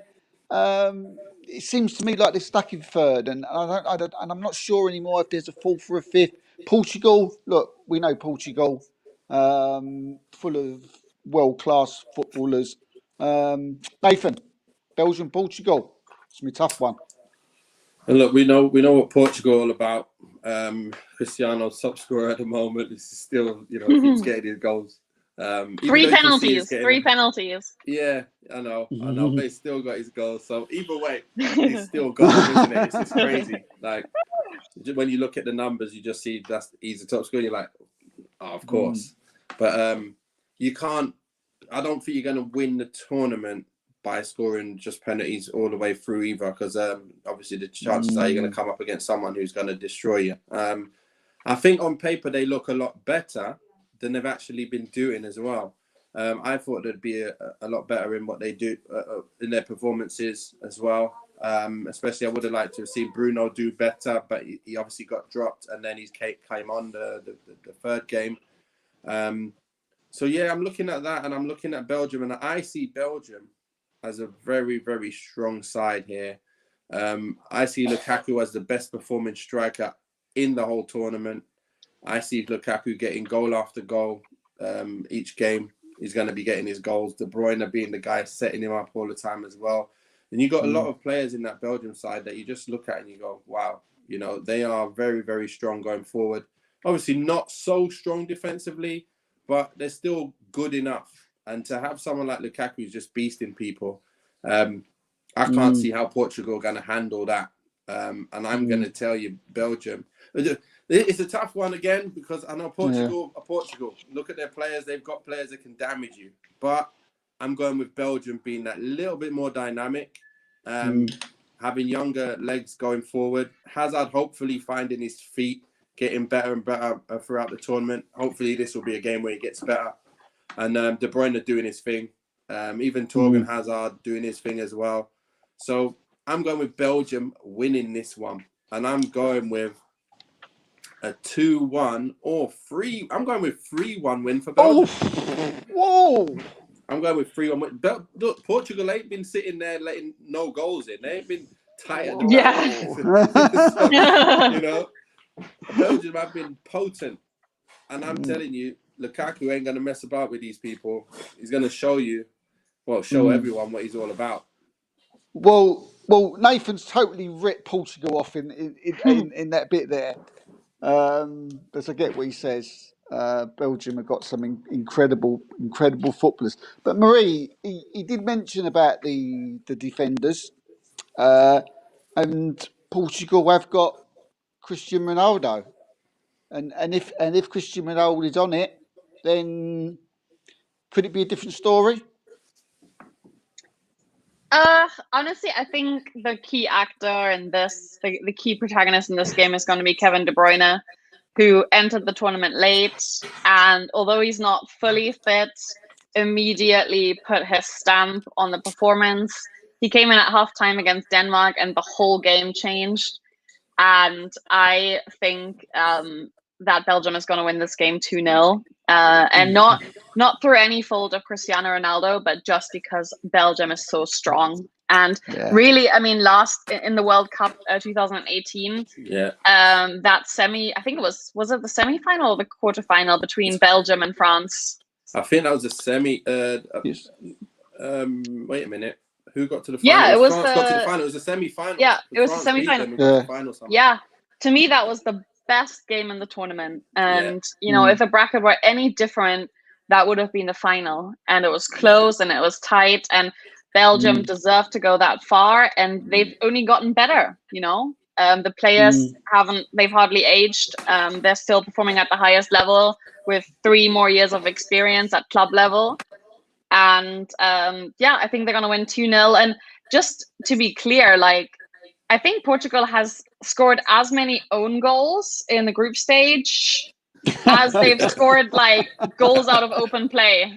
It seems to me like they're stuck in third, and I'm not sure anymore if there's a fourth or a fifth. Portugal, look, we know Portugal, full of world-class footballers. Nathan, Belgium, Portugal, it's gonna be a tough one. And look, we know what Portugal are all about. Cristiano's top scorer at the moment is still, keeps getting his goals. Three penalties. Yeah, I know, but he's still got his goals. So either way, he's still got them, isn't it? It's just crazy. Like when you look at the numbers, you just see he's the top scorer. You're like, oh, of course. But you can't. I don't think you're going to win the tournament by scoring just penalties all the way through either, because obviously the chances are you're going to come up against someone who's going to destroy you. I think on paper they look a lot better than they've actually been doing as well. I thought they'd be a lot better in what they do in their performances as well. Especially I would have liked to have seen Bruno do better, but he obviously got dropped and then he came on the third game. So yeah, I'm looking at that and I'm looking at Belgium, and I see Belgium as a very, very strong side here. I see Lukaku as the best performing striker in the whole tournament. I see Lukaku getting goal after goal each game. He's going to be getting his goals. De Bruyne being the guy setting him up all the time as well. And you got a lot of players in that Belgium side that you just look at and you go, wow, they are very, very strong going forward. Obviously not so strong defensively, but they're still good enough. And to have someone like Lukaku who's just beasting people, I can't see how Portugal are going to handle that. And I'm going to tell you, Belgium, it's a tough one again, because I know Portugal are Portugal. Look at their players. They've got players that can damage you. But I'm going with Belgium being that little bit more dynamic, having younger legs going forward. Hazard hopefully finding his feet, getting better and better throughout the tournament. Hopefully this will be a game where he gets better. And De Bruyne doing his thing. Even Torgan Hazard doing his thing as well. So I'm going with Belgium winning this one. And I'm going with a 2-1 or 3. I'm going with 3-1 win for Belgium. Whoa! I'm going with 3-1 win. Look, Portugal ain't been sitting there letting no goals in. They ain't been tight at the back. So, Belgium have been potent. And I'm telling you, Lukaku ain't going to mess about with these people. He's going to show everyone what he's all about. Well, Nathan's totally ripped Portugal off in that bit there. But I get what he says. Belgium have got some incredible footballers. But Marie, he did mention about the defenders, and Portugal have got Cristiano Ronaldo, and if Cristiano Ronaldo is on it, then could it be a different story? Honestly, I think the key actor in this, the key protagonist in this game is going to be Kevin De Bruyne, who entered the tournament late, and although he's not fully fit, immediately put his stamp on the performance. He came in at halftime against Denmark, and the whole game changed. And I think that Belgium is going to win this game 2-0, and not through any fault of Cristiano Ronaldo, but just because Belgium is so strong. And really, I mean, last in the World Cup 2018, that semi, I think it was it the semi-final or the quarterfinal between Belgium and France? I think that was a semi. Wait a minute. Who got to the final? Yeah, it was France got to the final. It was a semi-final. Yeah, it was a semi-final. Yeah, to me that was the best game in the tournament. And if the bracket were any different, that would have been the final. And it was close and it was tight. And Belgium deserved to go that far, and they've only gotten better. The players they've hardly aged. They're still performing at the highest level with 3 more years of experience at club level. And I think they're going to win 2-0. And just to be clear, I think Portugal has scored as many own goals in the group stage as they've scored goals out of open play.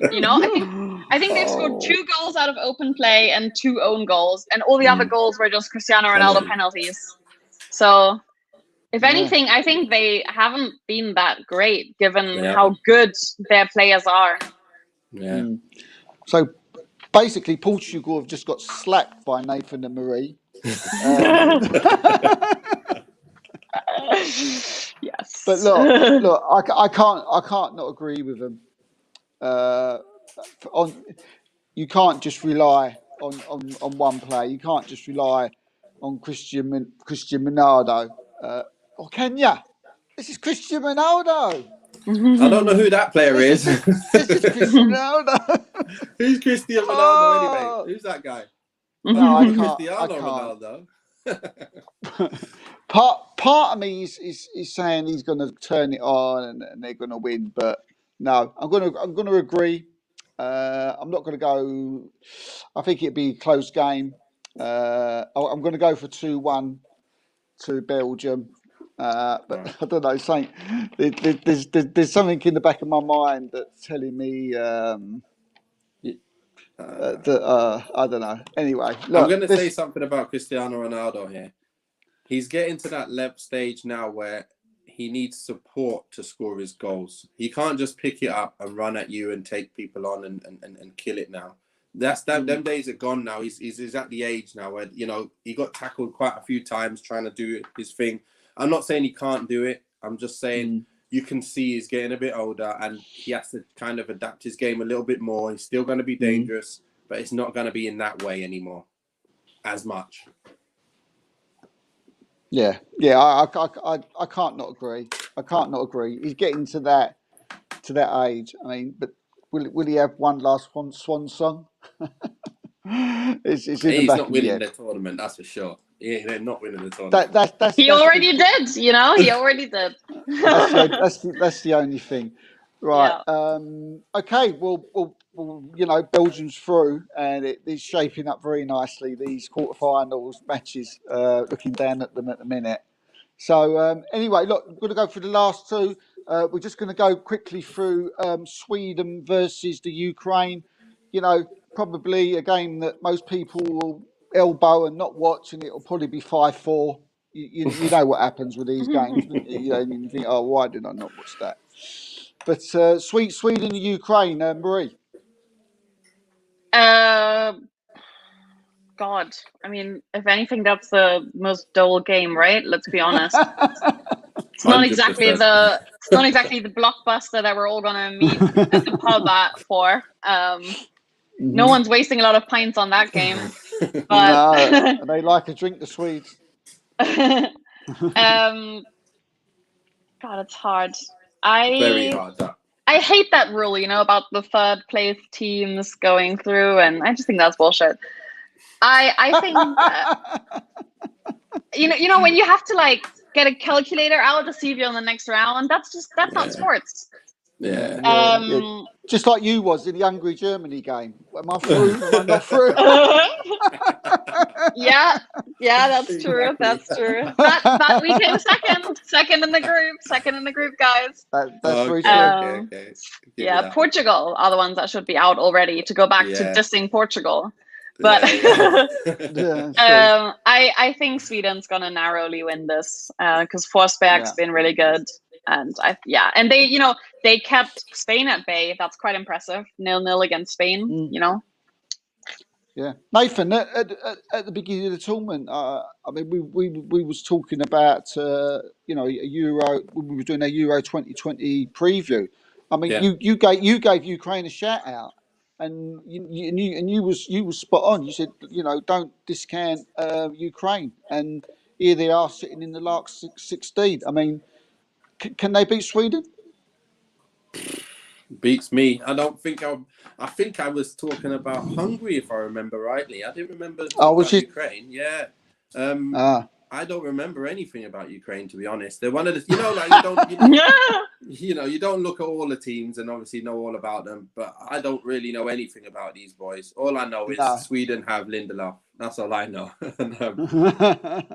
I think they've scored 2 goals out of open play and 2 own goals, and all the other goals were just Cristiano Ronaldo penalties. So if anything, I think they haven't been that great given how good their players are. Yeah. So basically, Portugal have just got slapped by Nathan and Marie. Yes. But look, I can't not agree with them. You can't just rely on one player. You can't just rely on Cristiano Ronaldo. Or can you? This is Cristiano Ronaldo. I don't know who that player is. This is Cristiano Ronaldo. Who's Cristiano Ronaldo anyway? Who's that guy? No, I can't. Cristiano Ronaldo. Part of me is saying he's going to turn it on and they're going to win, but no, I'm going to agree. I'm not going to go. I think it'd be a close game. I'm going to go for 2-1 to Belgium. But I don't know. There's something in the back of my mind that's telling me that I don't know. Anyway, look, I'm going to say something about Cristiano Ronaldo here. He's getting to that stage now where he needs support to score his goals. He can't just pick it up and run at you and take people on and kill it now. Them days are gone now. He's at the age now where, you know, he got tackled quite a few times trying to do his thing. I'm not saying he can't do it. I'm just saying you can see he's getting a bit older and he has to kind of adapt his game a little bit more. He's still going to be dangerous, but it's not going to be in that way anymore as much. Yeah. I can't not agree. I can't not agree. He's getting to that age. I mean, but will he have one last swan song? He's not winning the tournament, that's for sure. Yeah, they're not winning the tournament. He already did. You know, he already did. That's the only thing, right? Yeah. Okay. Well, you know, Belgium's through, and it's shaping up very nicely. These quarterfinals matches, looking down at them at the minute. So anyway, look, we're going to go for the last two. We're just going to go quickly through Sweden versus the Ukraine. You know, probably a game that most people will elbow and not watch, and it'll probably be 5-4. You know what happens with these games. You know, you think, oh, why did I not watch that? But Sweden and Ukraine, Marie. God, I mean, if anything, that's the most dull game, right? Let's be honest. It's not exactly the blockbuster that we're all gonna meet at the pub for. No one's wasting a lot of pints on that game. But no, they like a drink, the Swedes. God, it's hard. Very hard. I hate that rule, you know, about the third place teams going through, and I just think that's bullshit. I think you know when you have to like get a calculator out to see if you're on the next round, that's not sports. Yeah. Just like you was in the Hungary-Germany game. Am I through? Am I not through? Yeah, that's true. That's true. But we came second in the group, guys. That's very true. Okay. Yeah, Portugal are the ones that should be out already. To go back to dissing Portugal. But I think Sweden's gonna narrowly win this because Forsberg's been really good, and and they, you know, they kept Spain at bay. That's quite impressive. 0-0 against Spain. You know. Yeah, Nathan. At the beginning of the tournament, I mean, we was talking about you know, a Euro. We were doing a Euro 2020 preview. I mean, you gave Ukraine a shout out. And you was spot on. You said, you know, don't discount Ukraine, and here they are sitting in the last 16. I mean, can they beat Sweden? Beats me. I don't think I think I was talking about Hungary, if I remember rightly. I didn't remember about Ukraine. Yeah. I don't remember anything about Ukraine, to be honest. They're one of the, you know, like you don't look at all the teams and obviously know all about them, but I don't really know anything about these boys. All I know is Sweden have Lindelof. That's all I know.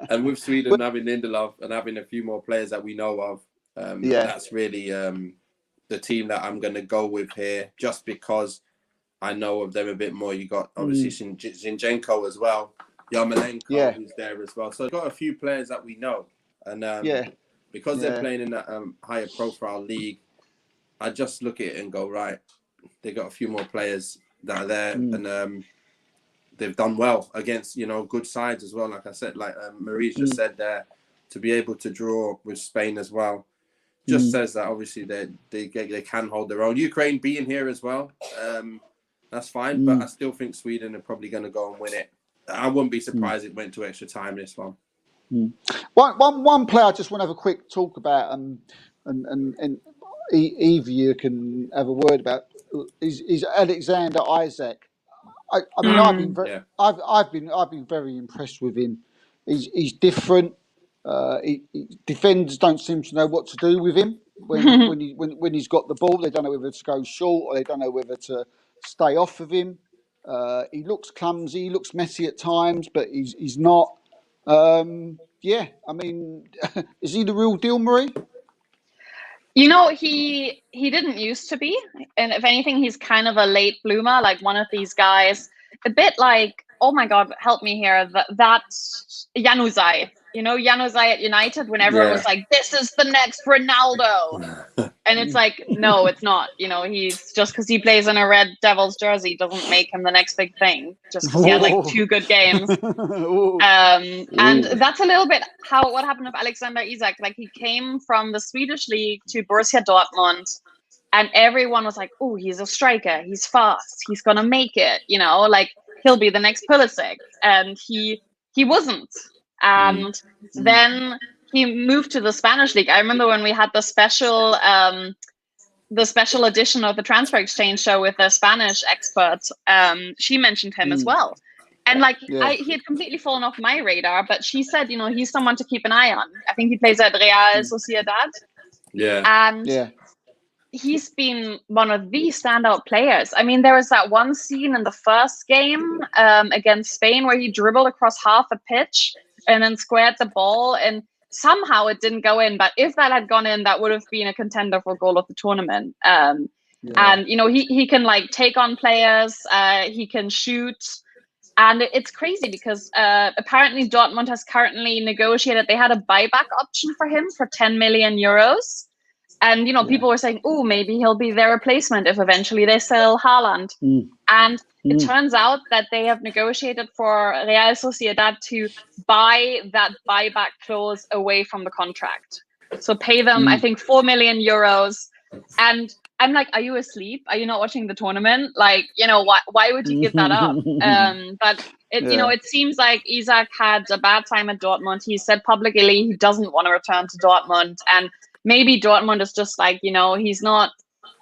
And with Sweden having Lindelof and having a few more players that we know of, that's really the team that I'm going to go with here, just because I know of them a bit more. You got obviously Zinchenko as well. Yarmolenko, who's there as well. So I've got a few players that we know. And because they're playing in that higher profile league, I just look at it and go, right, they got a few more players that are there. And they've done well against, you know, good sides as well. Like I said, like Marie's just said there, to be able to draw with Spain as well, just says that obviously they can hold their own. Ukraine being here as well, that's fine. But I still think Sweden are probably going to go and win it. I wouldn't be surprised it went to extra time this one. One player I just want to have a quick talk about, and either you can have a word about is Alexander Isak. I mean, I've been very impressed with him. He's different. Defenders don't seem to know what to do with him when he's got the ball. They don't know whether to go short or they don't know whether to stay off of him. He looks clumsy, he looks messy at times, but he's not. Yeah, I mean, is he the real deal, Marie? You know, he didn't used to be, and if anything, he's kind of a late bloomer, like one of these guys, a bit like, oh my God, help me here, that's Januzaj. You know, Januzaj at United, when everyone was like, this is the next Ronaldo. And it's like, no, it's not. You know, he's just because he plays in a Red Devils jersey doesn't make him the next big thing, just because he had like 2 good games. And that's a little bit what happened with Alexander Isak. Like, he came from the Swedish league to Borussia Dortmund, and everyone was like, oh, he's a striker, he's fast, he's gonna make it, you know, like he'll be the next Pulisic. And he wasn't. And then he moved to the Spanish league. I remember when we had the special edition of the Transfer Exchange show with the Spanish expert, she mentioned him as well. And like, he had completely fallen off my radar, but she said, you know, he's someone to keep an eye on. I think he plays at Real Sociedad. Yeah. And he's been one of the standout players. I mean, there was that one scene in the first game against Spain where he dribbled across half a pitch and then squared the ball, and somehow it didn't go in. But if that had gone in, that would have been a contender for goal of the tournament. And, you know, he can like take on players, he can shoot. And it's crazy because apparently Dortmund has currently negotiated, they had a buyback option for him for 10 million euros. And, you know, people were saying, oh, maybe he'll be their replacement if eventually they sell Haaland. And it turns out that they have negotiated for Real Sociedad to buy that buyback clause away from the contract. So pay them, I think, 4 million euros. And I'm like, are you asleep? Are you not watching the tournament? Like, you know, why would you give that up? But you know, it seems like Isak had a bad time at Dortmund. He said publicly he doesn't want to return to Dortmund, and maybe Dortmund is just like, you know, he's not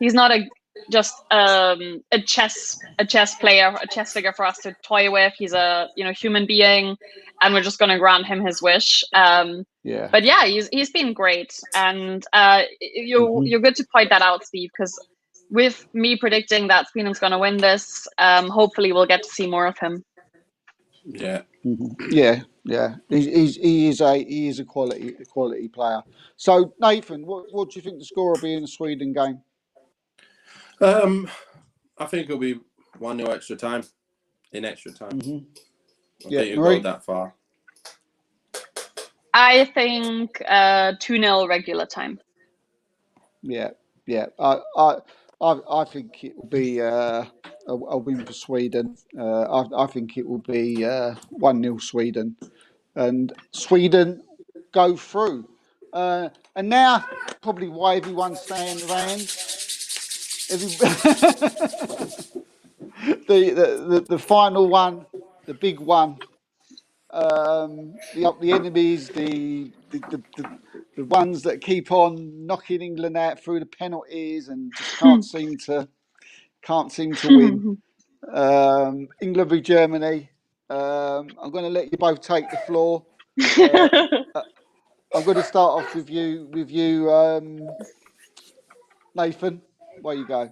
a chess player, a chess figure for us to toy with. He's a, you know, human being, and we're just going to grant him his wish. But yeah, he's been great, and you're good to point that out, Steve, because with me predicting that Sweden's going to win this, hopefully we'll get to see more of him. Yeah. He is a quality player. So Nathan, what do you think the score will be in the Sweden game? I think it'll be 1-0 extra time. In extra time. I think it'll go that far. I think 2-0 regular time. Yeah. I think it will be a win for Sweden. I think it will be 1-0 Sweden, and Sweden go through. And now, probably why everyone's saying around, the final one, the big one, the enemies, the ones that keep on knocking England out through the penalties and just can't seem to win. England v Germany. I'm going to let you both take the floor. I'm going to start off with you, Nathan. Where you go?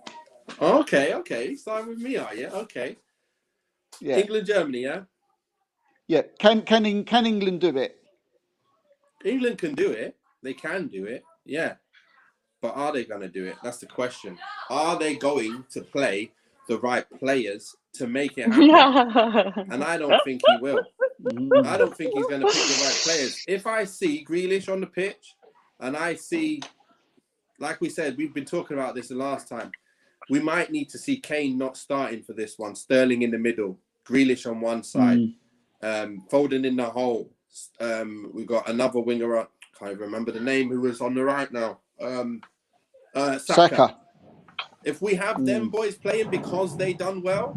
Okay. Starting with me, are you? Okay. Yeah. England, Germany, yeah. Yeah. Can England do it? England can do it. They can do it. Yeah. But are they going to do it? That's the question. Are they going to play the right players to make it happen? And I don't think he will. I don't think he's going to pick the right players. If I see Grealish on the pitch, and I see, like we said, we've been talking about this the last time, we might need to see Kane not starting for this one, Sterling in the middle, Grealish on one side, Foden in the hole. We've got another winger, can't even remember the name, who was on the right now. Saka. If we have them boys playing because they done well,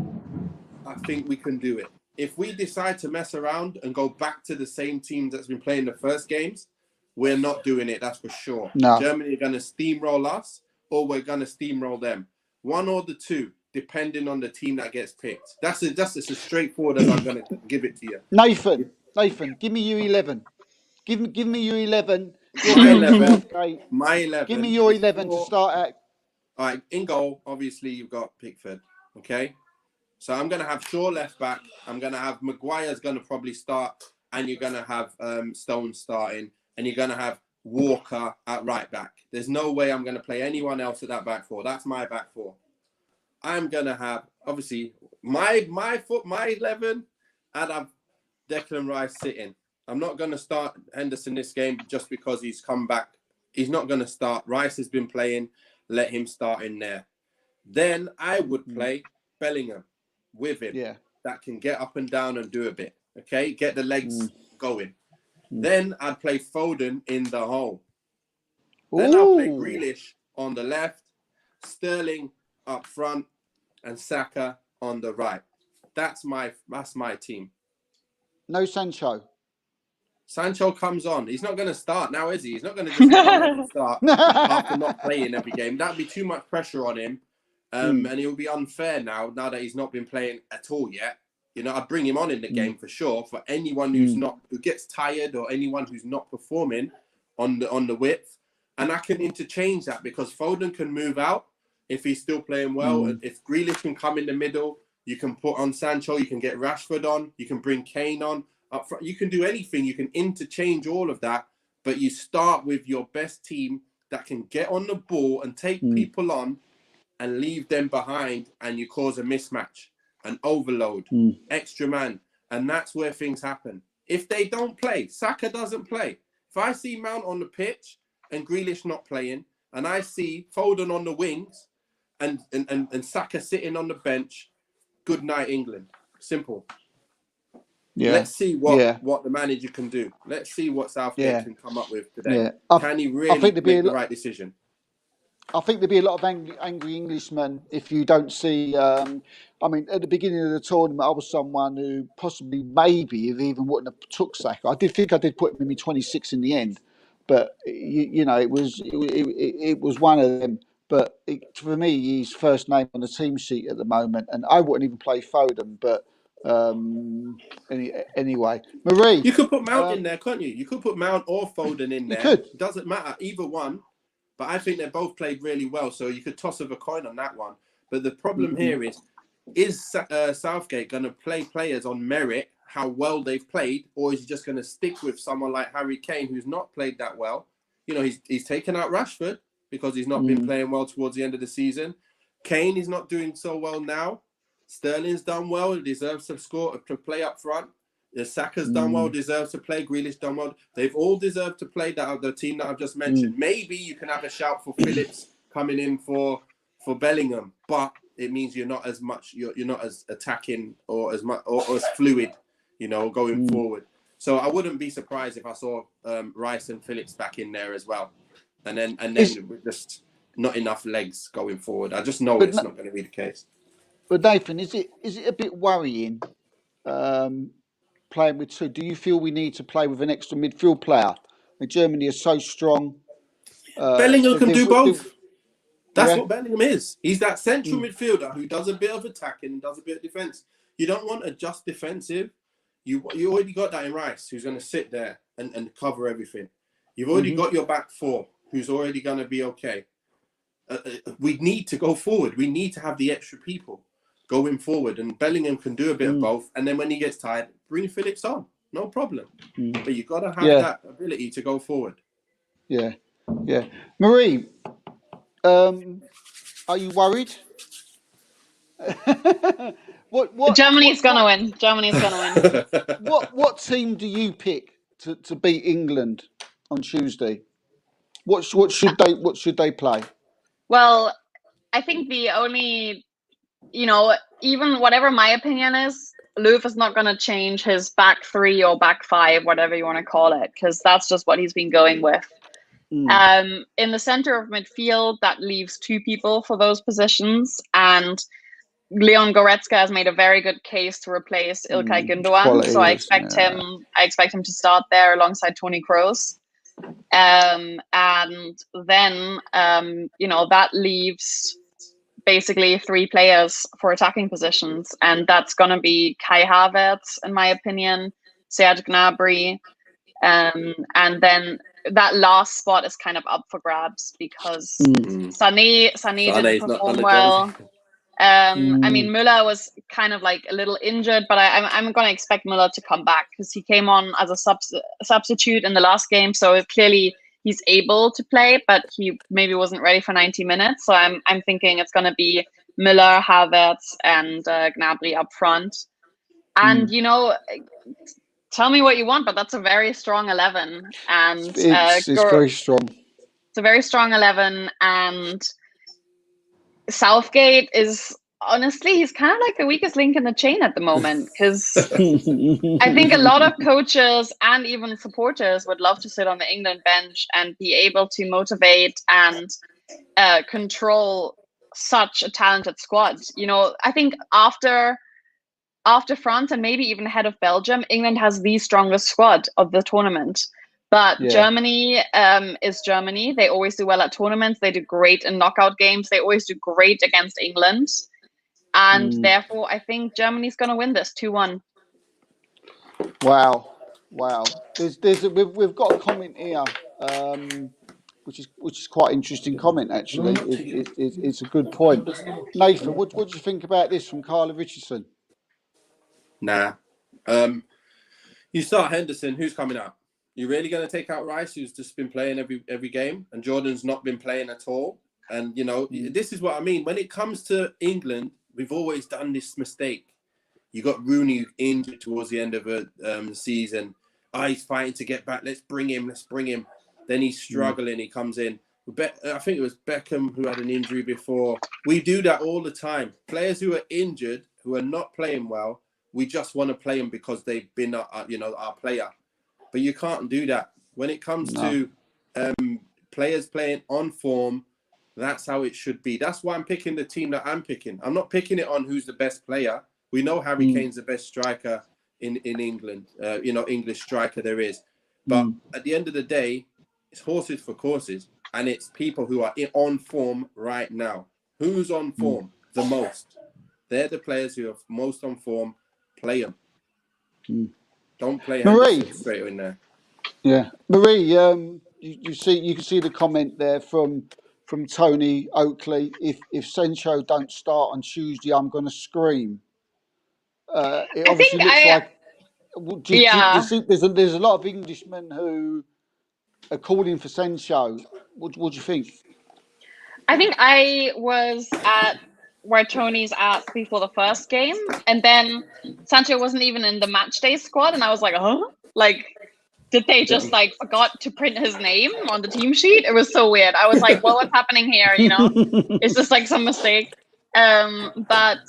I think we can do it. if we decide to mess around and go back to the same team that's been playing the first games, we're not doing it. That's for sure. No. Germany are going to steamroll us, or we're going to steamroll them. One or the two, depending on the team that gets picked. That's as straightforward as I'm going to give it to you. Nathan, give me your 11. Give me your 11. My 11. Give me your 11 to start at. All right, in goal, obviously, you've got Pickford, okay? So I'm going to have Shaw left back. I'm going to have Maguire's going to probably start, and you're going to have Stones starting, and you're going to have Walker at right back. There's no way I'm going to play anyone else at that back four. That's my back four. I'm going to have, obviously, my 11, and I've Declan Rice sitting. I'm not going to start Henderson this game just because he's come back. He's not going to start. Rice has been playing. Let him start in there. Then I would play Bellingham with him. Yeah. That can get up and down and do a bit. Okay? Get the legs going. Then I'd play Foden in the hole. Then I'll play Grealish on the left, Sterling up front, and Saka on the right. That's my team. No Sancho. Sancho comes on. He's not going to start now, is he? He's not going to just start after not playing every game. That'd be too much pressure on him. And it will be unfair now that he's not been playing at all yet. You know, I'd bring him on in the game for sure. For anyone who gets tired or anyone who's not performing on the width, and I can interchange that because Foden can move out if he's still playing well. And if Grealish can come in the middle, you can put on Sancho. You can get Rashford on. You can bring Kane on up front. You can do anything. You can interchange all of that, but you start with your best team that can get on the ball and take people on and leave them behind, and you cause a mismatch. An overload, extra man. And that's where things happen. If they don't play, Saka doesn't play. If I see Mount on the pitch and Grealish not playing, and I see Foden on the wings and Saka sitting on the bench, good night, England. Simple. Yeah. Let's see what the manager can do. Let's see what Southgate can come up with today. Yeah. Can he really make the right decision? I think there'd be a lot of angry Englishmen if you don't see. I mean, at the beginning of the tournament, I was someone who possibly, maybe, if even wouldn't have took Saka. I did put him in my 26 in the end, but you know, it was one of them. But for me, he's first name on the team sheet at the moment, and I wouldn't even play Foden. But anyway, Marie, you could put Mount in there, can't you? You could put Mount or Foden in there. You could. It doesn't matter, either one. But I think they both played really well, so you could toss of a coin on that one. But the problem here is Southgate going to play players on merit, how well they've played, or is he just going to stick with someone like Harry Kane, who's not played that well? You know, he's taken out Rashford because he's not been playing well towards the end of the season. Kane is not doing so well now. Sterling's done well, deserves to play up front. Saka's done well, deserves to play. Grealish done well. They've all deserved to play the team that I've just mentioned. Maybe you can have a shout for Phillips coming in for Bellingham, but it means you're not as much. You're not as attacking or as much or as fluid, you know, going forward. So I wouldn't be surprised if I saw Rice and Phillips back in there as well, and then just not enough legs going forward. I just know it's not going to be the case. But Nathan, is it a bit worrying? Playing with two, do you feel we need to play with an extra midfield player? Germany is so strong. Bellingham can do both. That's what Bellingham is. He's that central midfielder who does a bit of attacking and does a bit of defense. You don't want a just defensive. You already got that in Rice, who's going to sit there and cover everything. You've already got your back four, who's already going to be okay. We need to go forward. We need to have the extra people going forward, and Bellingham can do a bit of both. And then when he gets tired, bring Phillips on, no problem. But you've got to have that ability to go forward. Yeah. Marie, are you worried? What? Germany's gonna win. Germany's gonna win. What team do you pick to beat England on Tuesday? What should they play? Well, I think the only, even whatever my opinion is, Löw is not going to change his back three or back five, whatever you want to call it, because that's just what he's been going with. In the center of midfield, that leaves two people for those positions. And Leon Goretzka has made a very good case to replace Ilkay Gündoğan, so I expect him to start there alongside Toni Kroos. And then that leaves basically 3 players for attacking positions, and that's gonna be Kai Havertz, in my opinion, Serge Gnabry, and then that last spot is kind of up for grabs because Sané didn't perform well. I mean, Müller was kind of like a little injured, but I'm going to expect Müller to come back because he came on as a substitute in the last game. So clearly he's able to play, but he maybe wasn't ready for 90 minutes. So I'm thinking it's going to be Müller, Havertz, and Gnabry up front. And, tell me what you want, but that's a very strong 11. And it's very strong. It's a very strong 11, and Southgate is honestly, he's kind of like the weakest link in the chain at the moment, because I think a lot of coaches and even supporters would love to sit on the England bench and be able to motivate and control such a talented squad. I think after France and maybe even ahead of Belgium, England has the strongest squad of the tournament. But Germany is Germany. They always do well at tournaments. They do great in knockout games. They always do great against England. And therefore, I think Germany's going to win this 2-1. Wow. We've got a comment here, which is quite an interesting comment, actually. It's a good point. Nathan, what do you think about this from Carla Richardson? Nah. You start Henderson, who's coming out? You really going to take out Rice, who's just been playing every game, and Jordan's not been playing at all? And, this is what I mean. When it comes to England, we've always done this mistake. You got Rooney injured towards the end of the season. He's fighting to get back. Let's bring him. Then he's struggling. He comes in. I think it was Beckham who had an injury before. We do that all the time. Players who are injured, who are not playing well, we just want to play them because they've been, our player. But you can't do that. When it comes to players playing on form, that's how it should be. That's why I'm picking the team that I'm picking. I'm not picking it on who's the best player. We know Harry Kane's the best striker in England, English striker there is. But at the end of the day, it's horses for courses. And it's people who are on form right now. Who's on form the most? They're the players who are most on form. Play them. Don't play Marie straight in there. Yeah, Marie. You can see the comment there from Tony Oakley. If Sancho don't start on Tuesday, I'm going to scream. It obviously looks like. Do you see, there's a lot of Englishmen who are calling for Sancho. What do you think? I think I was at where Tony's at before the first game, and then Sancho wasn't even in the match day squad, and I was like, huh? Like, did they just forgot to print his name on the team sheet? It was so weird. I was like, well, what's happening here? Is this like some mistake? But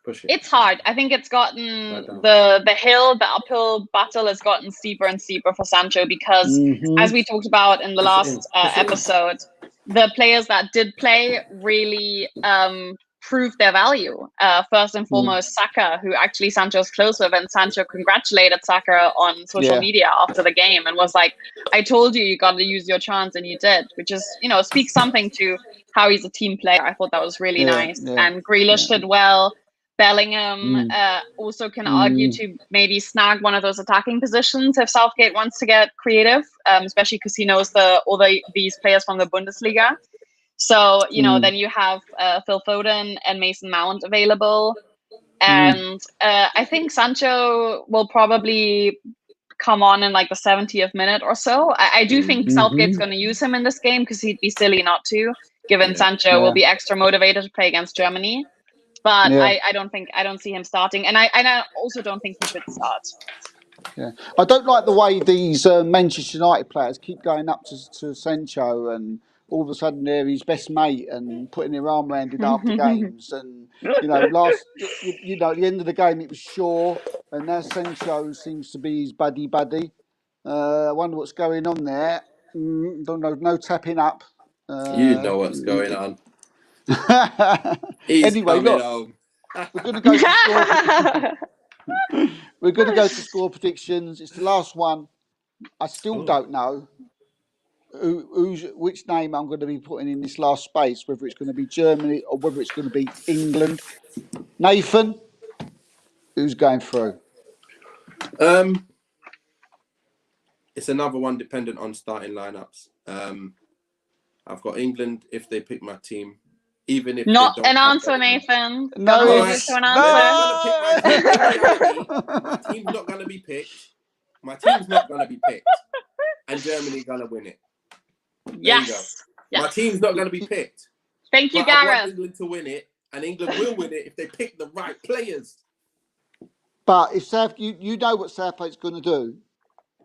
it's hard. I think it's gotten the uphill battle has gotten steeper and steeper for Sancho because, as we talked about in the last episode, the players that did play really proved their value. First and foremost, Saka, who actually Sancho's close with, and Sancho congratulated Saka on social media after the game and was like, I told you got to use your chance, and you did, which is, speaks something to how he's a team player. I thought that was really nice. And Grealish did well. Bellingham also can argue to maybe snag one of those attacking positions if Southgate wants to get creative, especially because he knows these players from the Bundesliga. So, then you have Phil Foden and Mason Mount available. And I think Sancho will probably come on in like the 70th minute or so. I do think Southgate's going to use him in this game because he'd be silly not to, given Sancho will be extra motivated to play against Germany. But I don't see him starting. And I also don't think he should start. Yeah, I don't like the way these Manchester United players keep going up to Sancho and all of a sudden they're his best mate and putting their arm around it after games. And, at the end of the game, it was Shaw, and now Sancho seems to be his buddy. I wonder what's going on there. Don't know, no tapping up. You know what's going on. Anyway, look. Home. we're going to go to score. We're going to go to score predictions. It's the last one. I still don't know which name I'm going to be putting in this last space, whether it's going to be Germany or whether it's going to be England. Nathan, who's going through? It's another one dependent on starting lineups. I've got England if they pick my team, even if not they don't an answer, Nathan. No, hold you to an answer. My team's not going to be picked. My team's not going to be picked, and Germany's going to win it. Yes. My team's not going to be picked. Thank you, but Gareth. I want England to win it, and England will win it if they pick the right players. But if you know what Southgate's going to do,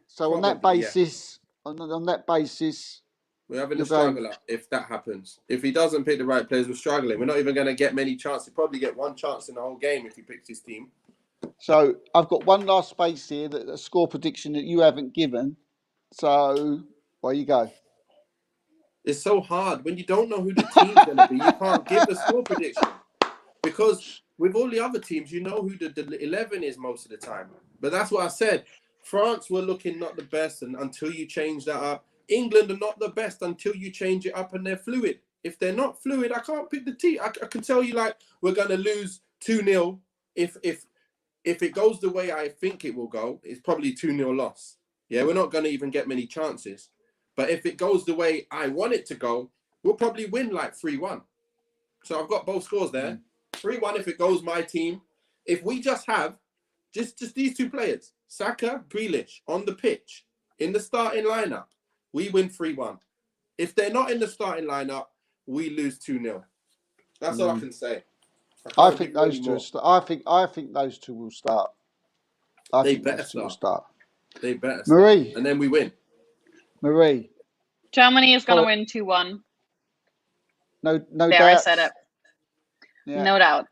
so on that basis, on that basis, we're having a struggle if that happens. If he doesn't pick the right players, we're struggling. We're not even going to get many chances. We'll probably get one chance in the whole game if he picks his team. So I've got one last space here, a score prediction that you haven't given. So where you go? It's so hard when you don't know who the team's going to be. You can't give a score prediction because with all the other teams, you know who the 11 is most of the time. But that's what I said. France were looking not the best, and until you change that up. England are not the best until you change it up and they're fluid. If they're not fluid, I can't pick the team. I can tell you, like, we're going to lose 2-0. If it goes the way I think it will go, it's probably 2-0 loss. Yeah, we're not going to even get many chances. But if it goes the way I want it to go, we'll probably win like 3-1. So I've got both scores there. 3-1 if it goes my team. If we just have just these two players, Saka, Grealish, on the pitch, in the starting lineup, we win 3-1. If they're not in the starting lineup, we lose 2-0. That's all I can say. I think those two. I think those two will start. They better start. They better. Marie, and then we win. Marie, Germany is going to win 2-1. No there, doubt. I said it. Yeah. No doubt.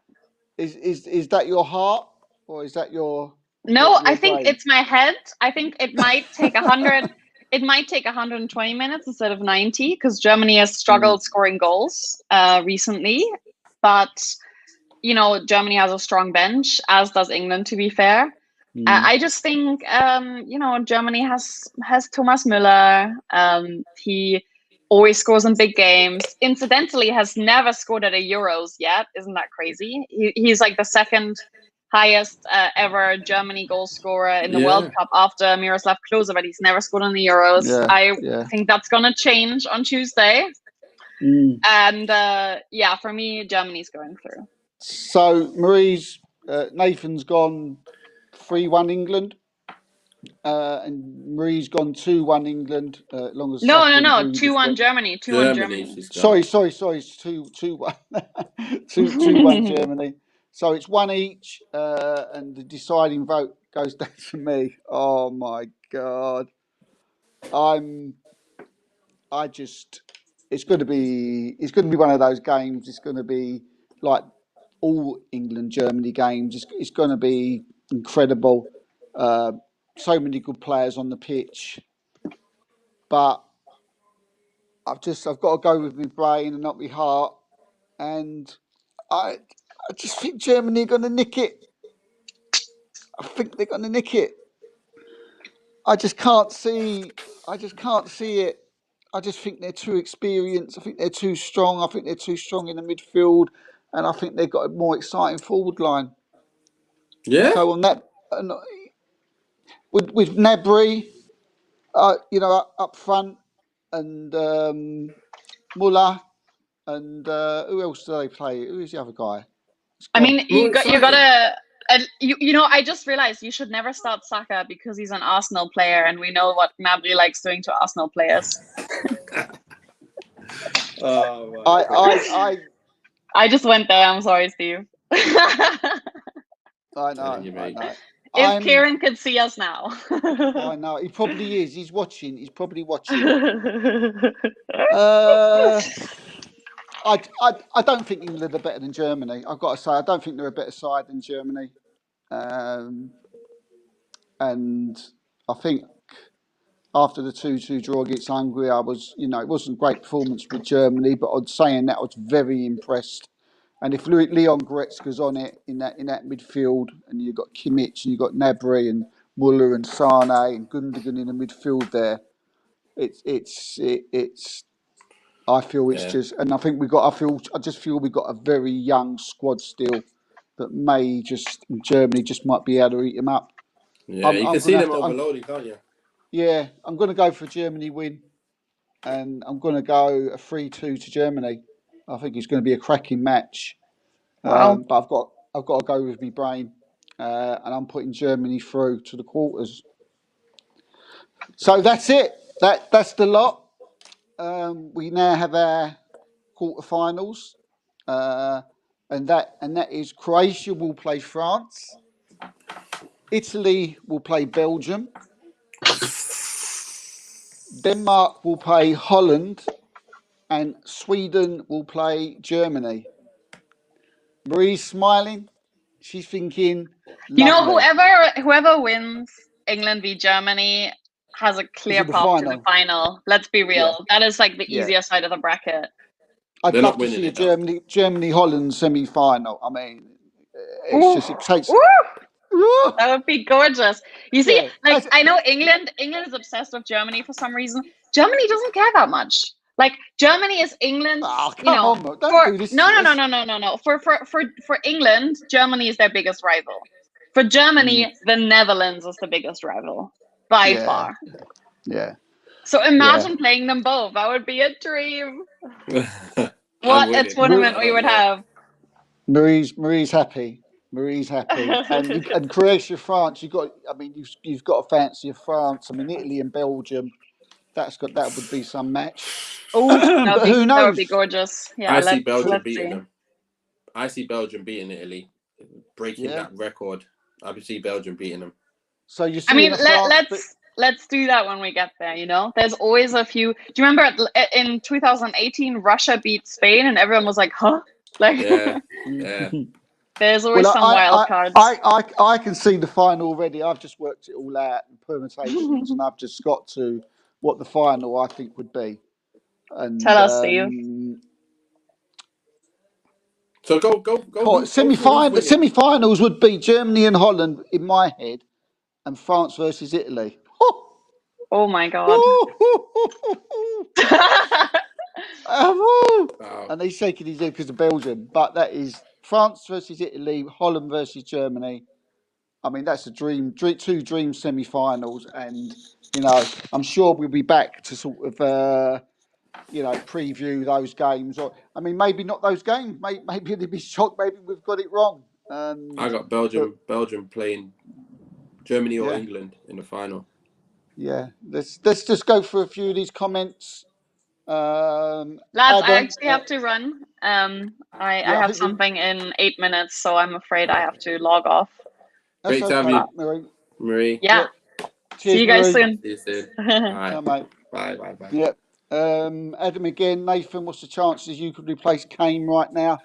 Is that your heart or is that your? No, your I think brain? it's my head. I think it might take 100. It might take 120 minutes instead of 90 because Germany has struggled scoring goals recently. But, you know, Germany has a strong bench, as does England, to be fair. I just think, you know, Germany has Thomas Müller. He always scores in big games. Incidentally, has never scored at a Euros yet. Isn't that crazy? He's like the second highest ever Germany goal scorer in the World Cup after Miroslav Klose, but he's never scored in the Euros. I think that's going to change on Tuesday. And for me, Germany's going through. So Marie's, Nathan's gone 3-1 England. And Marie's gone 2-1 England. Long as no, 2-1 Germany. 2-1 Germany. Sorry. It's 2-1. 2-1 Germany. So it's one each, and the deciding vote goes down to me. Oh my God! It's going to be one of those games. It's going to be like all England Germany games. It's going to be incredible. So many good players on the pitch, but I've got to go with my brain and not my heart, and I just think Germany are going to nick it. I think they're going to nick it. I just can't see it. I just think they're too experienced. I think they're too strong. I think they're too strong in the midfield, and I think they've got a more exciting forward line. Yeah. So on that, with Gnabry, up front, and Muller, and who else do they play? Who's the other guy? I mean, you gotta. I just realized you should never start Saka because he's an Arsenal player, and we know what Gnabry likes doing to Arsenal players. I just went there. I'm sorry, Steve. I know. If Kieran could see us now. I know. He probably is. He's watching. He's probably watching. I don't think England are better than Germany. I've got to say, I don't think they're a better side than Germany. And I think after the 2-2 draw against Hungary, it wasn't a great performance with Germany, but I'm saying that I was very impressed. And if Leon Goretzka's on it in that midfield, and you've got Kimmich and you've got Gnabry and Muller and Sane and Gundogan in the midfield there, it's. I feel it's just, and I think I just feel we got a very young squad still that may just Germany just might be able to eat them up. Yeah, you can see them overloading, can't you? Yeah, I'm going to go for a Germany win, and I'm going to go a 3-2 to Germany. I think it's going to be a cracking match. Wow. But I've got to go with my brain, and I'm putting Germany through to the quarters. So that's it. That's the lot. We now have our quarterfinals, and that is Croatia will play France, Italy will play Belgium, Denmark will play Holland, and Sweden will play Germany. Marie's smiling. She's thinking, you know, lovely. whoever wins England v Germany has a clear path to the final. Let's be real. Yeah. That is like the easier side of the bracket. I'd love to see a Germany Holland semi-final. I mean, it's just it takes. That would be gorgeous. You see, like I know England is obsessed with Germany for some reason. Germany doesn't care that much. Like Germany is England. Oh, come on, don't do this. No. For England, Germany is their biggest rival. For Germany, the Netherlands is the biggest rival by far. Yeah. So imagine playing them both. That would be a dream. What a tournament we would have. Marie's happy. Marie's happy. And Croatia, France. You've got a fancy of France. I mean, Italy and Belgium. That would be some match. Oh, who knows? That would be gorgeous. Yeah, I see Belgium beating them. I see Belgium beating Italy, breaking that record. I see Belgium beating them. So you see? I mean, let's do that when we get there. You know, there's always a few. Do you remember in 2018 Russia beat Spain and everyone was like, "Huh?" Like, yeah. There's always some wild cards. I can see the final already. I've just worked it all out in permutations, and I've just got to what the final I think would be. And tell us, Steve. So go. Semi-finals would be Germany and Holland in my head, and France versus Italy. Oh my God. And he's shaking his head because of Belgium, but that is France versus Italy, Holland versus Germany. I mean, that's a dream, two dream semi-finals, and I'm sure we'll be back to sort of preview those games. Or I mean, maybe not those games. Maybe they'd be shocked. Maybe we've got it wrong. I got Belgium playing Germany or England in the final. Yeah, let's just go for a few of these comments. Lads, I actually have to run. I have something in 8 minutes, so I'm afraid I have to log off. Great to have you, Marie. Yeah. Cheers, see you guys soon. See you soon. All right. Mate. Bye. Yeah. Adam again. Nathan, what's the chances you could replace Kane right now?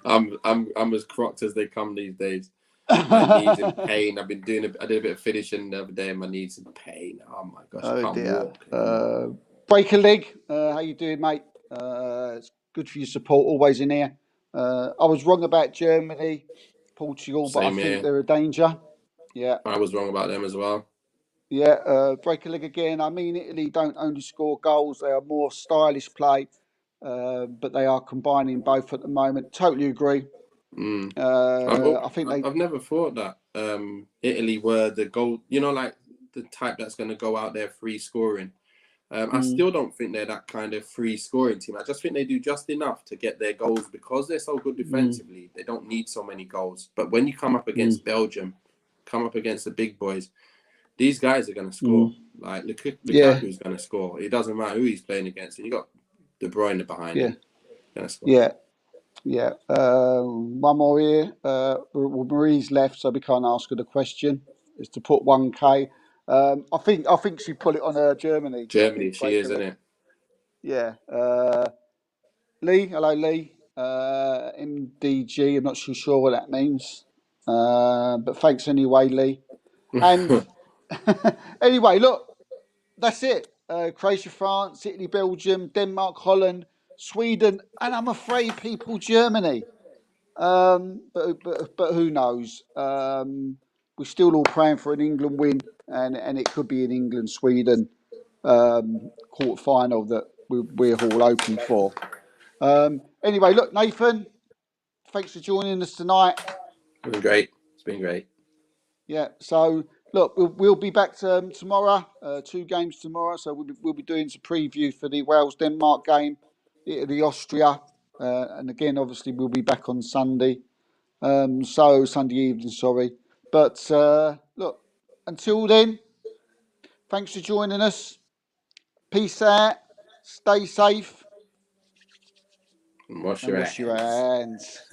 I'm as crocked as they come these days. My knees in pain. I did a bit of finishing the other day, and my knees in pain. Oh my gosh, I can't walk. Break a leg. How you doing, mate? It's good for your support. Always in here. I was wrong about Germany, Portugal, but I think they're a danger. Yeah, I was wrong about them as well. Yeah, break a leg again. I mean, Italy don't only score goals; they are more stylish play, but they are combining both at the moment. Totally agree. I think I've never thought that Italy were the goal. Like the type that's going to go out there free scoring. I still don't think they're that kind of free scoring team. I just think they do just enough to get their goals because they're so good defensively. They don't need so many goals. But when you come up against Belgium, come up against the big boys, these guys are going to score. Like Lukaku's going to score. It doesn't matter who he's playing against. And you got De Bruyne behind him. Going to score. Yeah. One more here. Well, Marie's left, so we can't ask her the question. Is to put 1K. I think she put it on Germany. Germany, she is, isn't it? Yeah. Lee, hello, Lee. MDG, I'm not too sure what that means. But thanks anyway, Lee. And anyway, look, that's it. Croatia, France, Italy, Belgium, Denmark, Holland, Sweden, and I'm afraid people Germany. But who knows? We're still all praying for an England win, and it could be an England-Sweden quarter final that we're all hoping for. Anyway, look, Nathan, thanks for joining us tonight. It's been great. It's been great. Yeah. So look, we'll be back tomorrow. 2 games tomorrow. So we'll be doing some preview for the Wales-Denmark game, Italy-Austria, and again, obviously, we'll be back on Sunday. So Sunday evening, sorry. But look, until then, thanks for joining us. Peace out. Stay safe. And wash your hands.